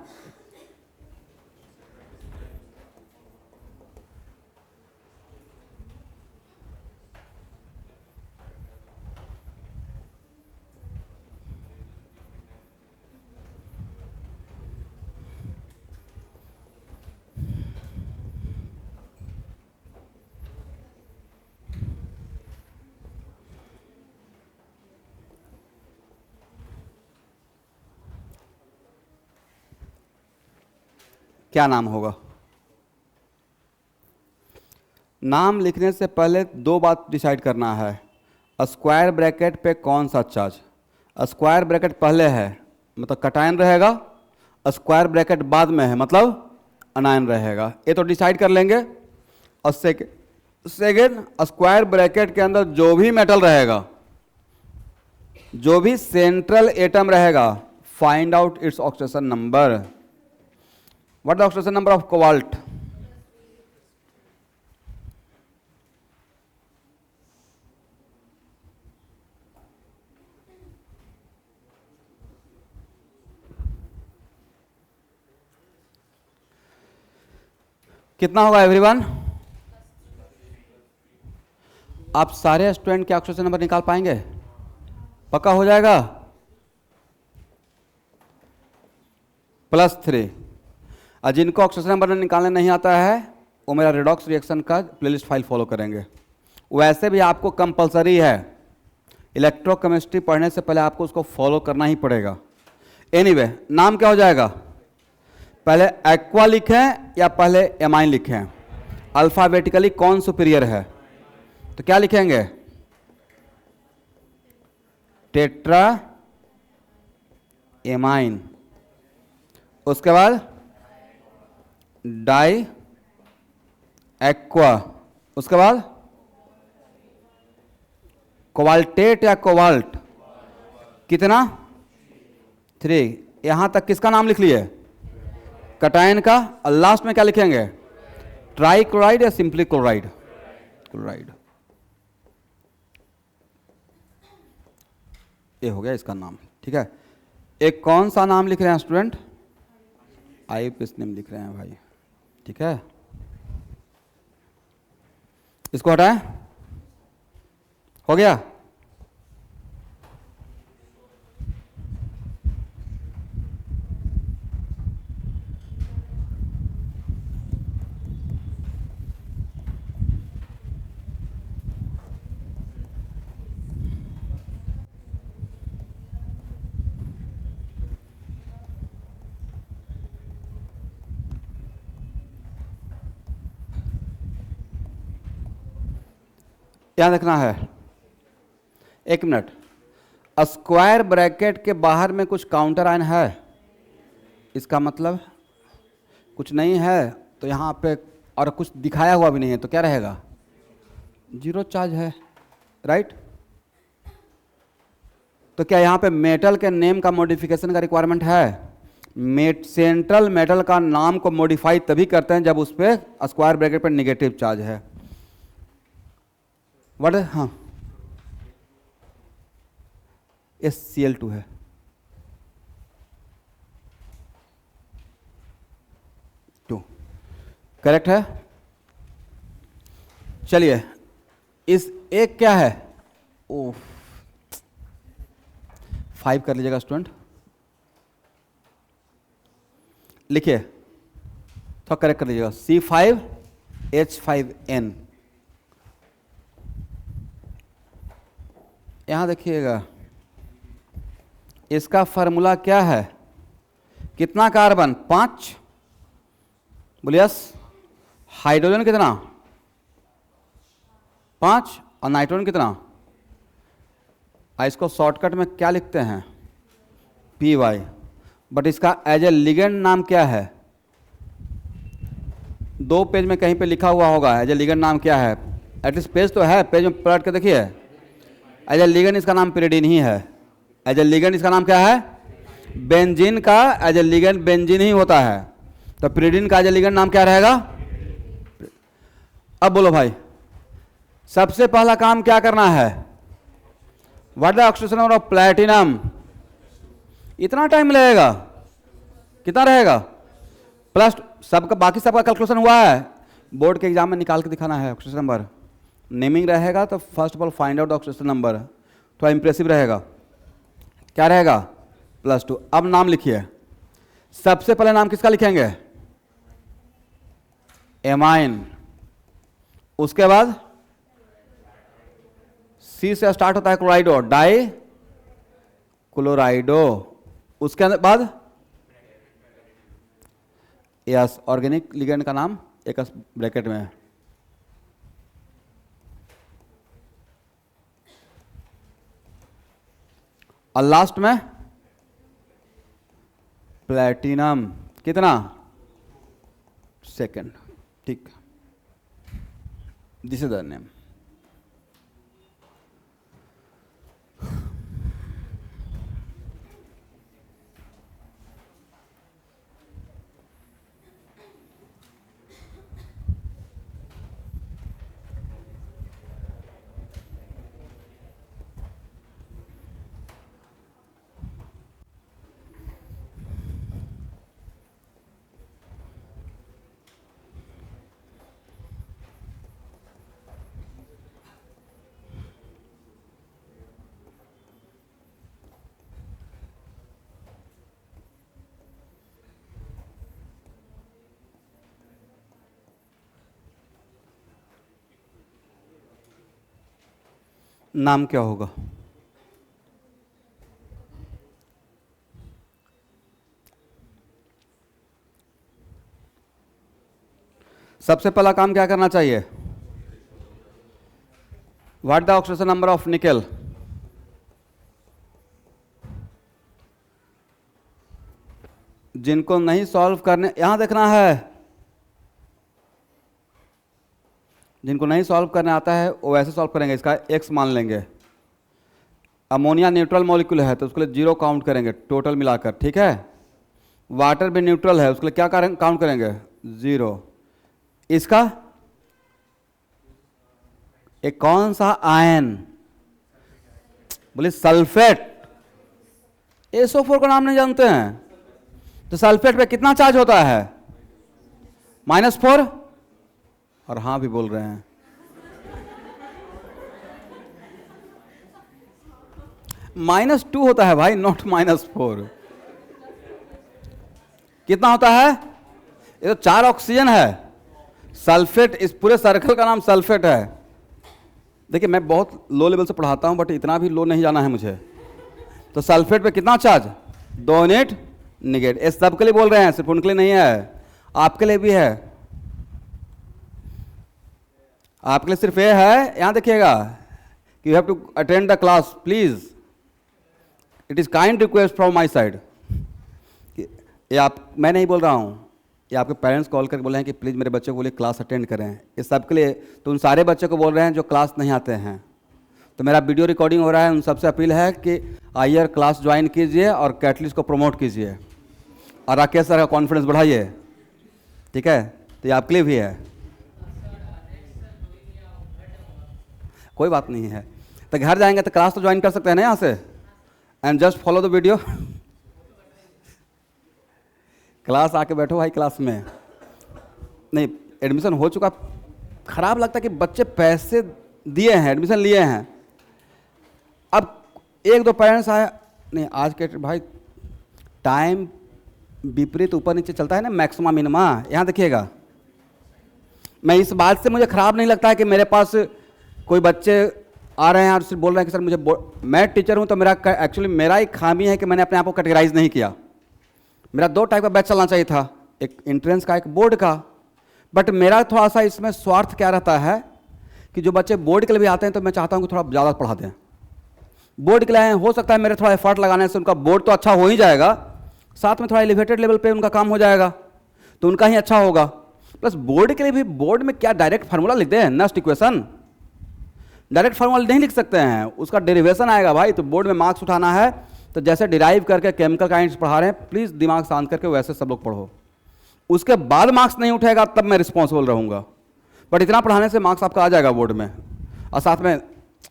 क्या नाम होगा? नाम लिखने से पहले 2 बात डिसाइड करना है। स्क्वायर ब्रैकेट पे कौन सा चार्ज? स्क्वायर ब्रैकेट पहले है मतलब कटायन रहेगा, स्क्वायर ब्रैकेट बाद में है मतलब अनायन रहेगा। ये तो डिसाइड कर लेंगे। और सेकेंड, स्क्वायर ब्रैकेट के अंदर जो भी मेटल रहेगा, जो भी सेंट्रल एटम रहेगा, find out its oxidation number. What is the oxidation number of cobalt? कितना होगा एवरीवन? आप सारे स्टूडेंट के ऑक्सीजन नंबर निकाल पाएंगे? पक्का हो जाएगा? +3। और जिनको ऑक्सीजन नंबर निकालने नहीं आता है वो मेरा रेडॉक्स रिएक्शन का प्लेलिस्ट फाइल फॉलो करेंगे। वैसे भी आपको कंपलसरी है, इलेक्ट्रोकेमिस्ट्री पढ़ने से पहले आपको उसको फॉलो करना ही पड़ेगा। एनीवे, नाम क्या हो जाएगा? पहले एक्वा लिखें या पहले एमाइन लिखें? अल्फाबेटिकली कौन सुपीरियर है? तो क्या लिखेंगे? Tetra amine. उसके बाद डाई एक्वा। उसके बाद कोबाल्टेट या कोबाल्ट। कितना? 3। यहां तक किसका नाम लिख लिए? कटायन का। और लास्ट में क्या लिखेंगे? ट्राई क्लोराइड या सिंपली क्लोराइड? क्लोराइड। ये हो गया इसका नाम। ठीक है, एक कौन सा नाम लिख रहे हैं स्टूडेंट? IUPAC नेम लिख रहे हैं भाई। ठीक है, इसको हटाएं। हो गया? क्या देखना है? 1 मिनट। स्क्वायर ब्रैकेट के बाहर में कुछ काउंटर आयन है? इसका मतलब कुछ नहीं है तो यहाँ पे और कुछ दिखाया हुआ भी नहीं है तो क्या रहेगा, जीरो चार्ज है, राइट। तो क्या यहाँ पे मेटल के नेम का मॉडिफिकेशन का रिक्वायरमेंट है? सेंट्रल मेटल का नाम को मॉडिफाई तभी करते हैं जब उस पर स्क्वायर ब्रैकेट पर नेगेटिव चार्ज है। व्हाट है? हाँ, SCl2 है। करेक्ट है। चलिए, इस एक क्या है, ओ 5 कर लीजिएगा स्टूडेंट, लिखिए, थोड़ा करेक्ट कर लीजिएगा, C5H5N। यहां देखिएगा, इसका फॉर्मूला क्या है, कितना कार्बन, 5, बोलिए यस। हाइड्रोजन कितना, 5, और नाइट्रोजन कितना, इसको शॉर्टकट में क्या लिखते हैं, Py, बट इसका एज ए लिगेंड नाम क्या है, 2 पेज में कहीं पे लिखा हुआ होगा एज ए लिगेंड नाम क्या है, एटलीस्ट पेज तो है, पेज में पलट के देखिए, एज ए लिगेंड इसका नाम पिरिडीन ही है। एज ए लिगेंड इसका नाम क्या है, बेंजीन का एज ए लिगेंड बेंजीन ही होता है, तो पिरिडीन का एज ए लिगेंड नाम क्या रहेगा। अब बोलो भाई, सबसे पहला काम क्या करना है, what the oxidation number of platinum, इतना टाइम लगेगा, कितना रहेगा, प्लस सबका, बाकी सबका कैलकुलेशन हुआ है, बोर्ड के एग्जाम में निकाल के दिखाना है ऑक्सीडेशन नंबर, नेमिंग रहेगा तो first of all find out the oxidation number, थोड़ा इंप्रेसिव रहेगा, क्या रहेगा, +2। अब नाम लिखिए, सबसे पहले नाम किसका लिखेंगे, एमाइन, उसके बाद C से स्टार्ट होता है क्लोराइडो, डाई क्लोराइडो, उसके बाद यस, ऑर्गेनिक लिगेंड का नाम एक ब्रैकेट में, और लास्ट में प्लैटिनम, कितना, सेकंड, ठीक, दिस इज द नेम। नाम क्या होगा, सबसे पहला काम क्या करना चाहिए, what the oxidation number of nickel, जिनको नहीं सॉल्व करने, यहां देखना है, जिनको नहीं सॉल्व करने आता है वो ऐसे सॉल्व करेंगे, इसका x मान लेंगे, अमोनिया न्यूट्रल मॉलिक्यूल है तो उसके लिए 0 काउंट करेंगे टोटल मिलाकर, ठीक है। वाटर भी न्यूट्रल है, उसके लिए क्या काउंट करेंगे, 0। इसका एक कौन सा आयन, बोले सल्फेट, SO4 का नाम नहीं जानते हैं, तो सल्फेट पे कितना चार्ज होता है, -4, और हाँ भी बोल रहे हैं, -2 होता है भाई, नॉट -4। कितना होता है, ये तो 4 ऑक्सीजन है, सल्फेट, इस पूरे सर्कल का नाम सल्फेट है। देखिए मैं बहुत लो लेवल से पढ़ाता हूं, बट इतना भी लो नहीं जाना है मुझे। तो सल्फेट पे कितना चार्ज, 2 यूनिट निगेट। ये सबके लिए बोल रहे हैं, सिर्फ उनके लिए नहीं है, आपके लिए भी है। आपके लिए सिर्फ ये है, यहां देखिएगा, you have to attend the class please, it is kind request from my side. ये आप, मैं नहीं बोल रहा हूं, या आपके पेरेंट्स कॉल करके बोले हैं कि प्लीज़ मेरे बच्चे को बोलिए क्लास अटेंड करें, इस सब के लिए तो उन सारे बच्चों को बोल रहे हैं जो क्लास नहीं आते हैं। तो मेरा वीडियो रिकॉर्डिंग हो रहा है, उन सबसे अपील है कि आइए क्लास ज्वाइन कीजिए और कैटलिस्ट को प्रमोट कीजिए और राकेश सर का कॉन्फिडेंस बढ़ाइए, ठीक है। तो ये आपके लिए भी है, कोई बात नहीं है। तो घर जाएंगे तो क्लास तो ज्वाइन कर सकते हैं ना यहाँ से, and just follow the video. Class आके बैठो भाई, क्लास में नहीं एडमिशन हो चुका, खराब लगता है कि बच्चे पैसे दिए हैं, एडमिशन लिए हैं, अब एक दो पेरेंट्स आया नहीं। आज के भाई टाइम विपरीत ऊपर नीचे चलता है ना, मैक्सिमा मिनिमा। यहाँ देखिएगा, मैं इस बात से मुझे खराब नहीं लगता है कि मेरे पास कोई बच्चे आ रहे हैं और सिर्फ बोल रहे हैं कि सर मुझे मैं टीचर हूँ तो मेरा एक्चुअली मेरा एक खामी है कि मैंने अपने आप को कैटेगराइज नहीं किया। मेरा दो टाइप का बैच चलना चाहिए था, एक एंट्रेंस का, एक बोर्ड का। बट मेरा थोड़ा सा इसमें स्वार्थ क्या रहता है कि जो बच्चे बोर्ड के लिए भी आते हैं तो मैं चाहता हूँ कि थोड़ा ज़्यादा पढ़ा दें। बोर्ड के लिए आए, हो सकता है मेरे थोड़ा एफर्ट लगाने से उनका बोर्ड तो अच्छा हो ही जाएगा, साथ में थोड़ा एलिवेटेड लेवल पे उनका काम हो जाएगा तो उनका ही अच्छा होगा। प्लस बोर्ड के लिए भी, बोर्ड में क्या डायरेक्ट फार्मूला लिखते हैं, नेक्स्ट इक्वेशन, डायरेक्ट फार्मूला नहीं लिख सकते हैं, उसका डेरिवेशन आएगा भाई। तो बोर्ड में मार्क्स उठाना है तो जैसे डिराइव करके केमिकल काइंड्स पढ़ा रहे हैं, प्लीज़ दिमाग शांत करके वैसे सब लोग पढ़ो। उसके बाद मार्क्स नहीं उठेगा तब मैं रिस्पॉन्सिबल रहूँगा, बट इतना पढ़ाने से मार्क्स आपका आ जाएगा बोर्ड में। और साथ में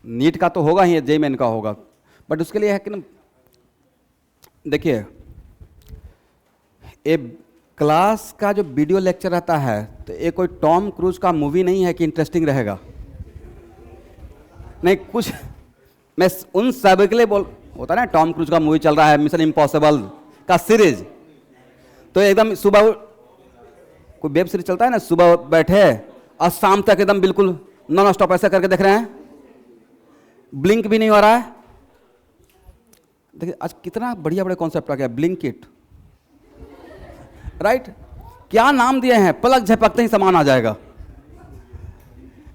नीट का तो होगा ही, JEE मेन का होगा, बट उसके लिए है कि ना, देखिए ये क्लास का जो वीडियो लेक्चर रहता है तो ये कोई टॉम क्रूज का मूवी नहीं है कि इंटरेस्टिंग रहेगा, नहीं कुछ। मैं उन सब के लिए होता है ना, टॉम क्रूज का मूवी चल रहा है, मिशन इम्पॉसिबल का सीरीज, तो एकदम सुबह कोई वेब सीरीज चलता है ना, सुबह बैठे और शाम तक एकदम बिल्कुल नॉन स्टॉप ऐसा करके देख रहे हैं, ब्लिंक भी नहीं हो रहा है। देखिए आज कितना बढ़िया बढ़िया कॉन्सेप्ट आ गया, ब्लिंकिट, राइट, क्या नाम दिए हैं, पलक झपकते ही सामान आ जाएगा।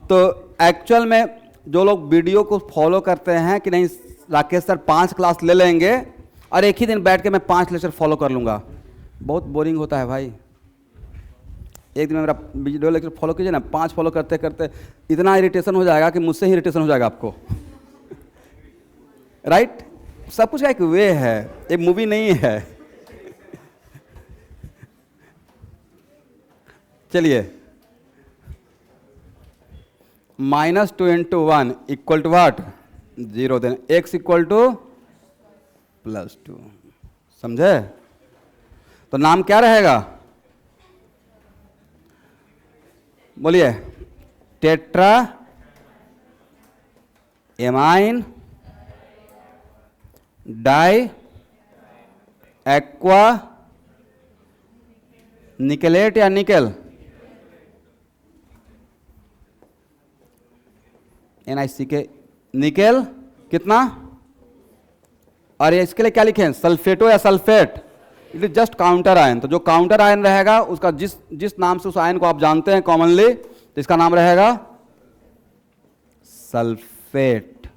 तो एक्चुअल में जो लोग वीडियो को फॉलो करते हैं कि नहीं राकेश सर 5 क्लास ले लेंगे और एक ही दिन बैठ के मैं 5 लेक्चर फॉलो कर लूँगा, बहुत बोरिंग होता है भाई। एक दिन में मेरा वीडियो लेक्चर फॉलो कीजिए ना, 5 फॉलो करते करते इतना इरिटेशन हो जाएगा कि मुझसे ही इरिटेशन हो जाएगा आपको। राइट, सब कुछ का एक वे है, एक मूवी नहीं है। चलिए, -2 × 1 इक्वल टू वाट, 0 देना, x इक्वल टू +2, समझे। तो नाम क्या रहेगा, बोलिए, टेट्रा एमाइन डाई एक्वा निकेलेट या निकेल, NiCK, निकेल कितना, और इसके लिए क्या लिखें, सल्फेटो या sulphate, it is just counter ion. तो जो काउंटर आयन रहेगा उसका जिस नाम से उस आयन को आप जानते हैं कॉमनली, तो इसका नाम रहेगा सल्फेट।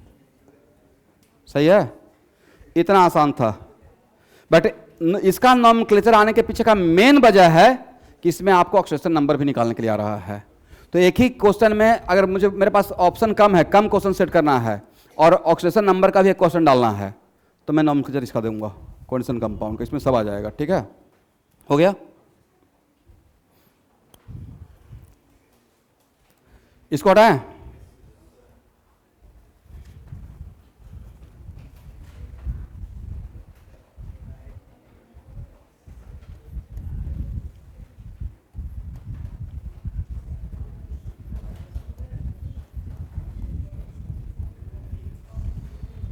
सही है, इतना आसान था। बट इसका नॉमेनक्लेचर आने के पीछे का मेन वजह है कि इसमें आपको ऑक्सीडेशन नंबर भी निकालने के लिए आ रहा है। तो एक ही क्वेश्चन में अगर मेरे पास ऑप्शन कम है, कम क्वेश्चन सेट करना है और ऑक्सीडेशन नंबर का भी एक क्वेश्चन डालना है, तो मैं नॉमेनक्लेचर इसका दूंगा, कोऑर्डिनेशन कंपाउंड का, इसमें सब आ जाएगा। ठीक है, हो गया। इसको हटाएं,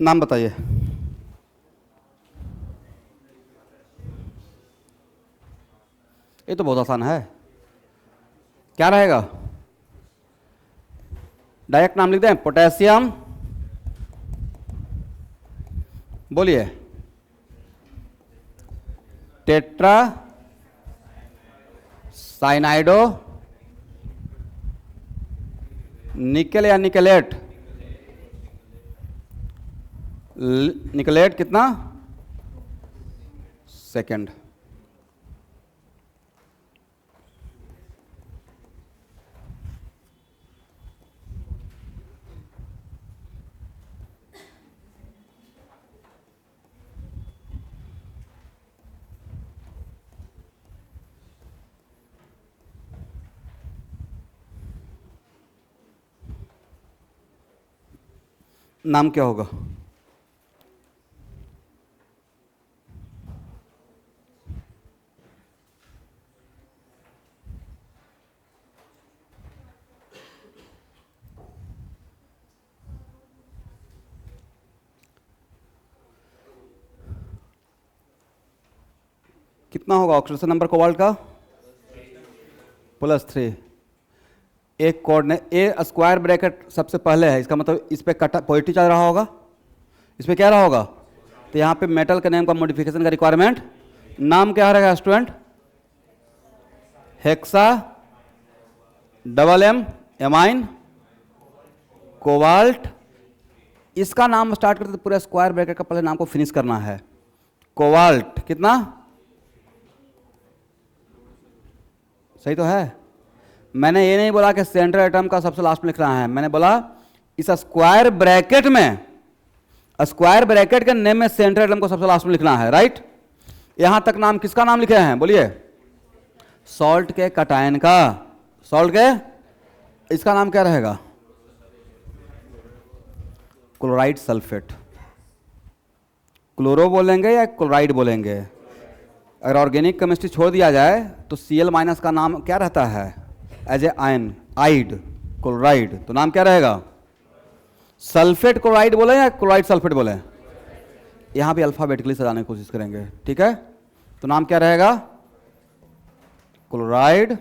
नाम बताइए। ये तो बहुत आसान है, क्या रहेगा, डायरेक्ट नाम लिख दें, पोटेशियम, बोलिए, टेट्रा साइनाइडो निकेल या निकेलेट, निकलेट कितना, सेकंड। नाम क्या होगा? कितना होगा ऑक्सीडेशन नंबर कोबाल्ट का? +3। एक कोऑर्डिनेट ए स्क्वायर ब्रैकेट सबसे पहले है, इसका मतलब इस पे कटा पॉजिटिव चार्ज रहा होगा, इस पे क्या रहा होगा? तो यहाँ पे मेटल के नेम का मॉडिफिकेशन का रिक्वायरमेंट, नाम क्या रहेगा student? Hexa double M amine cobalt. इसका नाम स्टार्ट करते तो पूरे स्क्वायर ब्रैकेट का पहले नाम को फिनिश करना है। कोबाल्ट कितना? सही तो है। मैंने ये नहीं बोला कि सेंट्रल एटम का सबसे लास्ट में लिखना है, मैंने बोला इस स्क्वायर ब्रैकेट में, स्क्वायर ब्रैकेट के नेम में सेंट्रल एटम को सबसे लास्ट में लिखना है, राइट। यहां तक नाम किसका नाम लिखे हैं बोलिए? सॉल्ट के कटायन का, सॉल्ट के, इसका नाम क्या रहेगा? Chloride sulphate. क्लोरो बोलेंगे या क्लोराइड बोलेंगे? अगर ऑर्गेनिक केमिस्ट्री छोड़ दिया जाए तो Cl- का नाम क्या रहता है? As a ion, ide, chloride, तो नाम क्या रहेगा? सल्फेट क्लोराइड बोले या क्लोराइड सल्फेट बोले? यहां भी अल्फाबेटिकली सजाने की कोशिश करेंगे, ठीक है। तो नाम क्या रहेगा? Chloride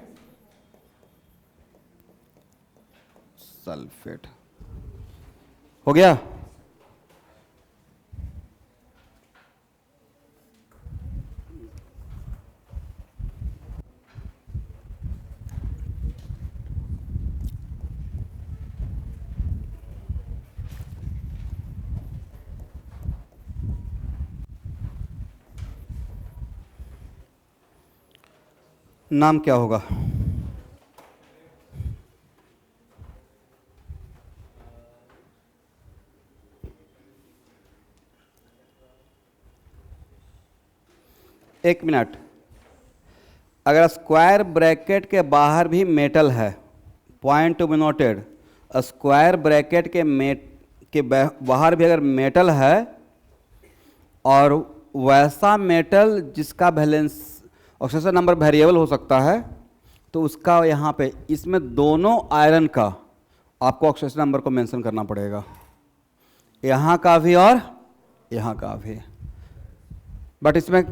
sulphate. हो गया? नाम क्या होगा? एक मिनट, अगर स्क्वायर ब्रैकेट के बाहर भी मेटल है, point to be noted, square bracket के बाहर भी अगर मेटल है और वैसा मेटल जिसका वैलेंस ऑक्सीडेशन नंबर वेरिएबल हो सकता है, तो उसका यहाँ पे इसमें दोनों आयरन का आपको ऑक्सीडेशन नंबर को मेंशन करना पड़ेगा, यहाँ का भी और यहाँ का भी। बट इसमें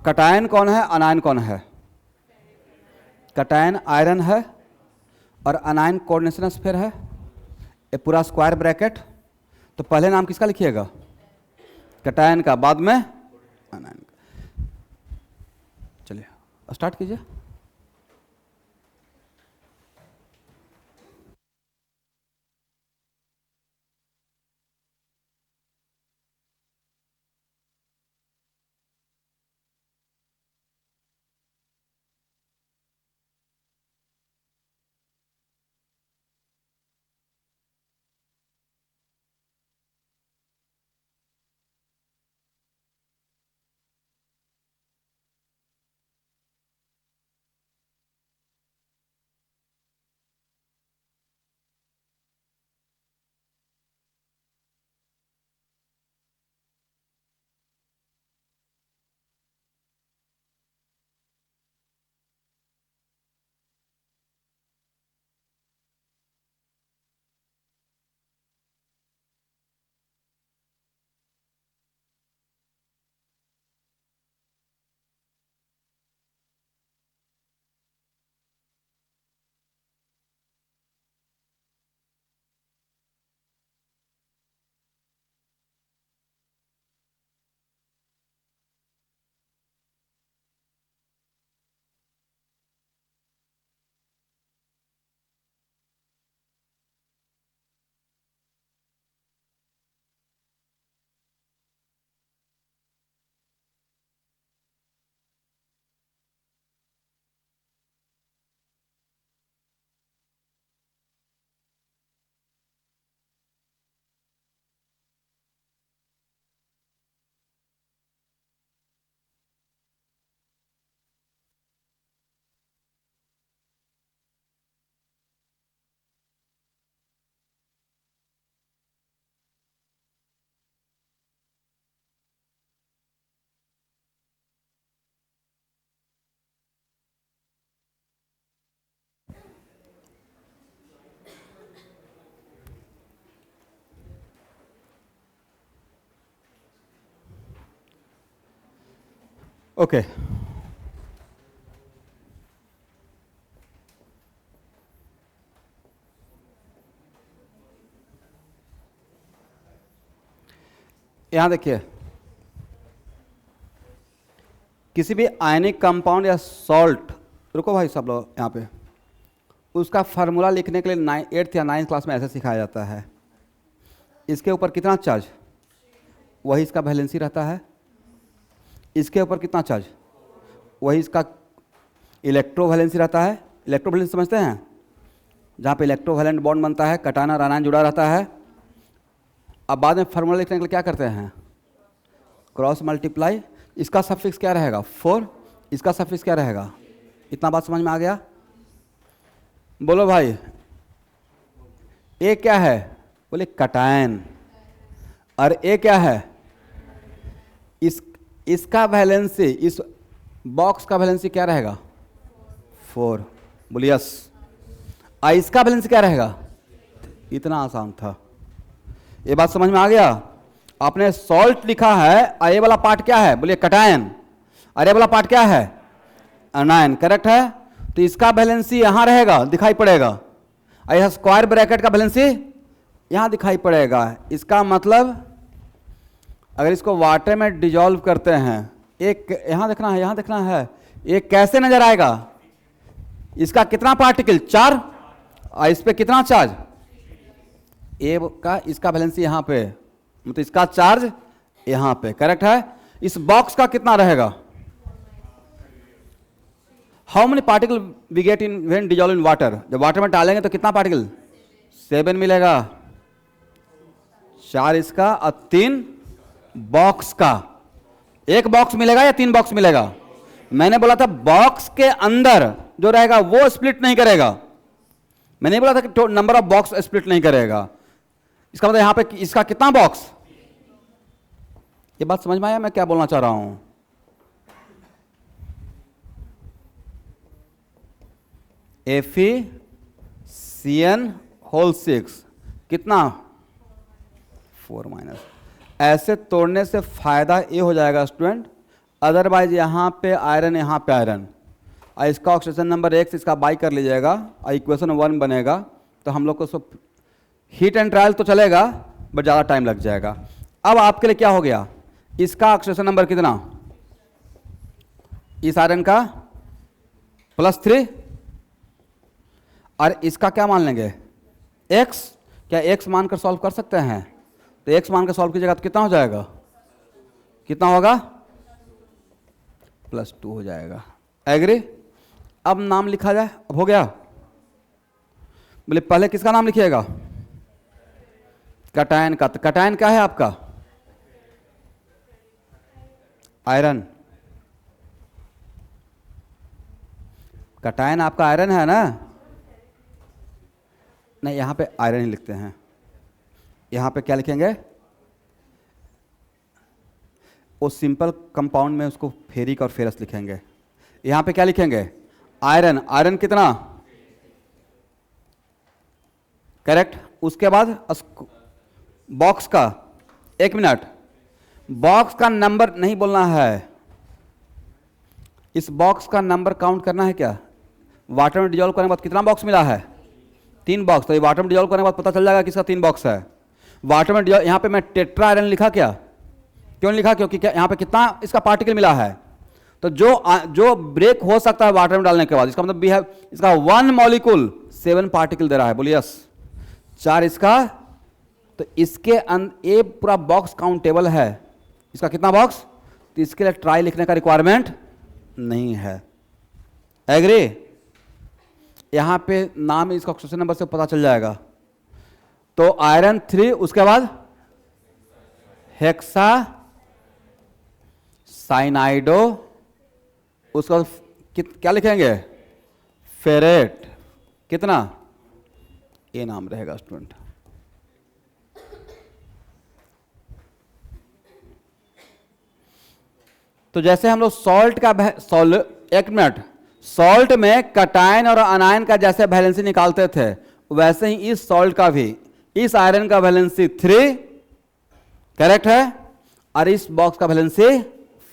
कटायन कौन है, अनायन कौन है? कटायन आयरन है और अनायन कोऑर्डिनेशन स्फीयर है, ये पूरा स्क्वायर ब्रैकेट। तो पहले नाम किसका लिखिएगा? कटायन का, बाद में अनायन का। चलिए स्टार्ट कीजिए। ओके यहां देखिए, किसी भी आयनिक कंपाउंड या सॉल्ट, रुको भाई सब लोग यहाँ पे, उसका फार्मूला लिखने के लिए 8th या 9th क्लास में ऐसे सिखाया जाता है। इसके ऊपर कितना चार्ज, वही इसका वैलेंसी रहता है। इसके ऊपर कितना चार्ज, वही इसका इलेक्ट्रोवैलेंसी रहता है। इलेक्ट्रोवैलेंसी समझते हैं, जहाँ पे इलेक्ट्रोवैलेंट बॉन्ड बनता है, कटाना और आनायन जुड़ा रहता है। अब बाद में फार्मूला लिखने के लिए क्या करते हैं, क्रॉस मल्टीप्लाई। इसका सफिक्स क्या रहेगा 4, इसका सफिक्स क्या रहेगा। इतना बात समझ में आ गया। बोलो भाई, ए क्या है, बोले कटायन, और ए क्या है, इसका वैलेंसी, इस बॉक्स का वैलेंसी क्या रहेगा 4, बोलिए यस। इसका वैलेंसी क्या रहेगा, इतना आसान था। ये बात समझ में आ गया। आपने सॉल्ट लिखा है, ये वाला पार्ट क्या है, बोलिए कटायन, और ये वाला पार्ट क्या है अनायन, करेक्ट है। तो इसका वैलेंसी यहां रहेगा, दिखाई पड़ेगा, और यह स्क्वायर ब्रैकेट का वैलेंसी यहां दिखाई पड़ेगा। इसका मतलब अगर इसको वाटर में डिजॉल्व करते हैं, एक यहां देखना है, यहां देखना है, एक कैसे नजर आएगा, इसका कितना पार्टिकल 4, और इस पे कितना चार्ज, ए का, इसका वैलेंसी यहां पे, मतलब इसका चार्ज यहां पे, करेक्ट है। इस बॉक्स का कितना रहेगा, how many particle we get in when dissolve in water, जब वाटर में डालेंगे तो कितना पार्टिकल 7 मिलेगा, 4 इसका और 3 बॉक्स का। एक बॉक्स मिलेगा या 3 बॉक्स मिलेगा, मैंने बोला था बॉक्स के अंदर जो रहेगा वो स्प्लिट नहीं करेगा, मैंने बोला था कि नंबर ऑफ बॉक्स स्प्लिट नहीं करेगा। इसका मतलब यहां पे इसका कितना बॉक्स, ये बात समझ में आया मैं क्या बोलना चाह रहा हूं। FeCN6 कितना 4-। ऐसे तोड़ने से फायदा ये हो जाएगा स्टूडेंट, अदरवाइज यहां पे आयरन, यहां पे आयरन, और इसका ऑक्सीजन नंबर 1 से इसका बाई कर लीजिएगा और इक्वेशन 1 बनेगा। तो हम लोग को सब हीट एंड ट्रायल तो चलेगा बट ज़्यादा टाइम लग जाएगा। अब आपके लिए क्या हो गया, इसका ऑक्सीजन नंबर कितना, इस आयरन का +3, और इसका क्या मान लेंगे x, क्या x मानकर सॉल्व कर सकते हैं, तो x मानकर सॉल्व कीजिएगा तो कितना हो जाएगा, कितना होगा +2 हो जाएगा। एग्री। अब नाम लिखा जाए, अब हो गया। बोले पहले किसका नाम लिखिएगा, कटायन का। तो कटायन क्या है आपका आयरन, कटायन आपका आयरन है ना, नहीं यहां पे आयरन ही लिखते हैं, यहां पे क्या लिखेंगे, वो सिंपल कंपाउंड में उसको फेरिक और फेरस लिखेंगे। यहां पे क्या लिखेंगे आयरन, आयरन कितना, करेक्ट। उसके बाद बॉक्स का, 1 मिनट, बॉक्स का नंबर नहीं बोलना है, इस बॉक्स का नंबर काउंट करना है क्या। वाटर में डिजॉल्व करने के बाद कितना बॉक्स मिला है, 3 बॉक्स। तो ये वाटर में डिजॉल्व करने के बाद पता चल जाएगा किसका 3 बॉक्स है। वाटर में डिजॉल्व, यहाँ पे मैं टेट्रा आयरन लिखा क्या, क्यों लिखा, क्योंकि क्या यहाँ पे कितना इसका पार्टिकल मिला है। तो जो ब्रेक हो सकता है वाटर में डालने के बाद, इसका मतलब भी है इसका 1 मॉलिक्यूल 7 पार्टिकल दे रहा है, बोलिए यस। 4 इसका, तो इसके ये पूरा बॉक्स काउंटेबल है, इसका कितना बॉक्स, तो इसके लिए ट्राई लिखने का रिक्वायरमेंट नहीं है। एग्री। यहां पे नाम इसका ऑक्सीजन नंबर से पता चल जाएगा। तो आयरन 3, उसके बाद हेक्सा साइनाइडो, उसका क्या लिखेंगे फेरेट, कितना, ये नाम रहेगा स्टूडेंट। तो जैसे हम लोग सॉल्ट का 1 मिनट, सॉल्ट में कटायन और अनायन का जैसे वैलेंसी निकालते थे, वैसे ही इस सॉल्ट का भी, इस आयरन का वैलेंसी 3, करेक्ट है, और इस बॉक्स का वैलेंसी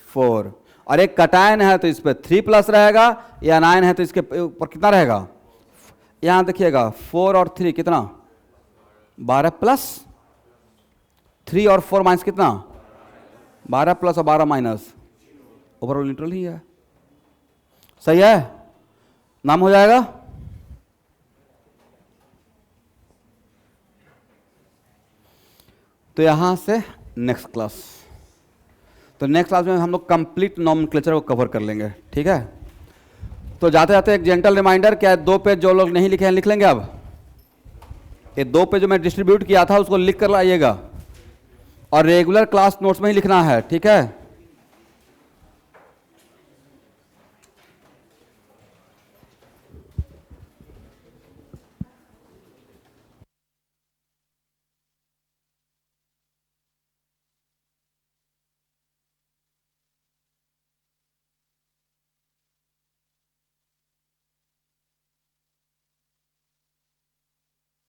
4, और एक कटायन है तो इस पर 3+ रहेगा, या अनायन है तो इसके ऊपर कितना रहेगा? यहाँ देखिएगा 4 और 3 कितना? 12+, 3 और 4 माइनस कितना? 12+ और 12 माइनस, ओवरऑल न्यूट्रल ही है। सही है, नाम हो जाएगा। तो यहां से नेक्स्ट क्लास, तो नेक्स्ट क्लास में हम लोग कंप्लीट नॉमेनक्लेचर को कवर कर लेंगे, ठीक है। तो जाते जाते एक जेंटल रिमाइंडर, क्या 2 पेज जो लोग नहीं लिखे हैं लिख लेंगे? अब ये 2 पेज जो मैं डिस्ट्रीब्यूट किया था उसको लिख कर लाइएगा, और रेगुलर क्लास नोट्स में ही लिखना है, ठीक है।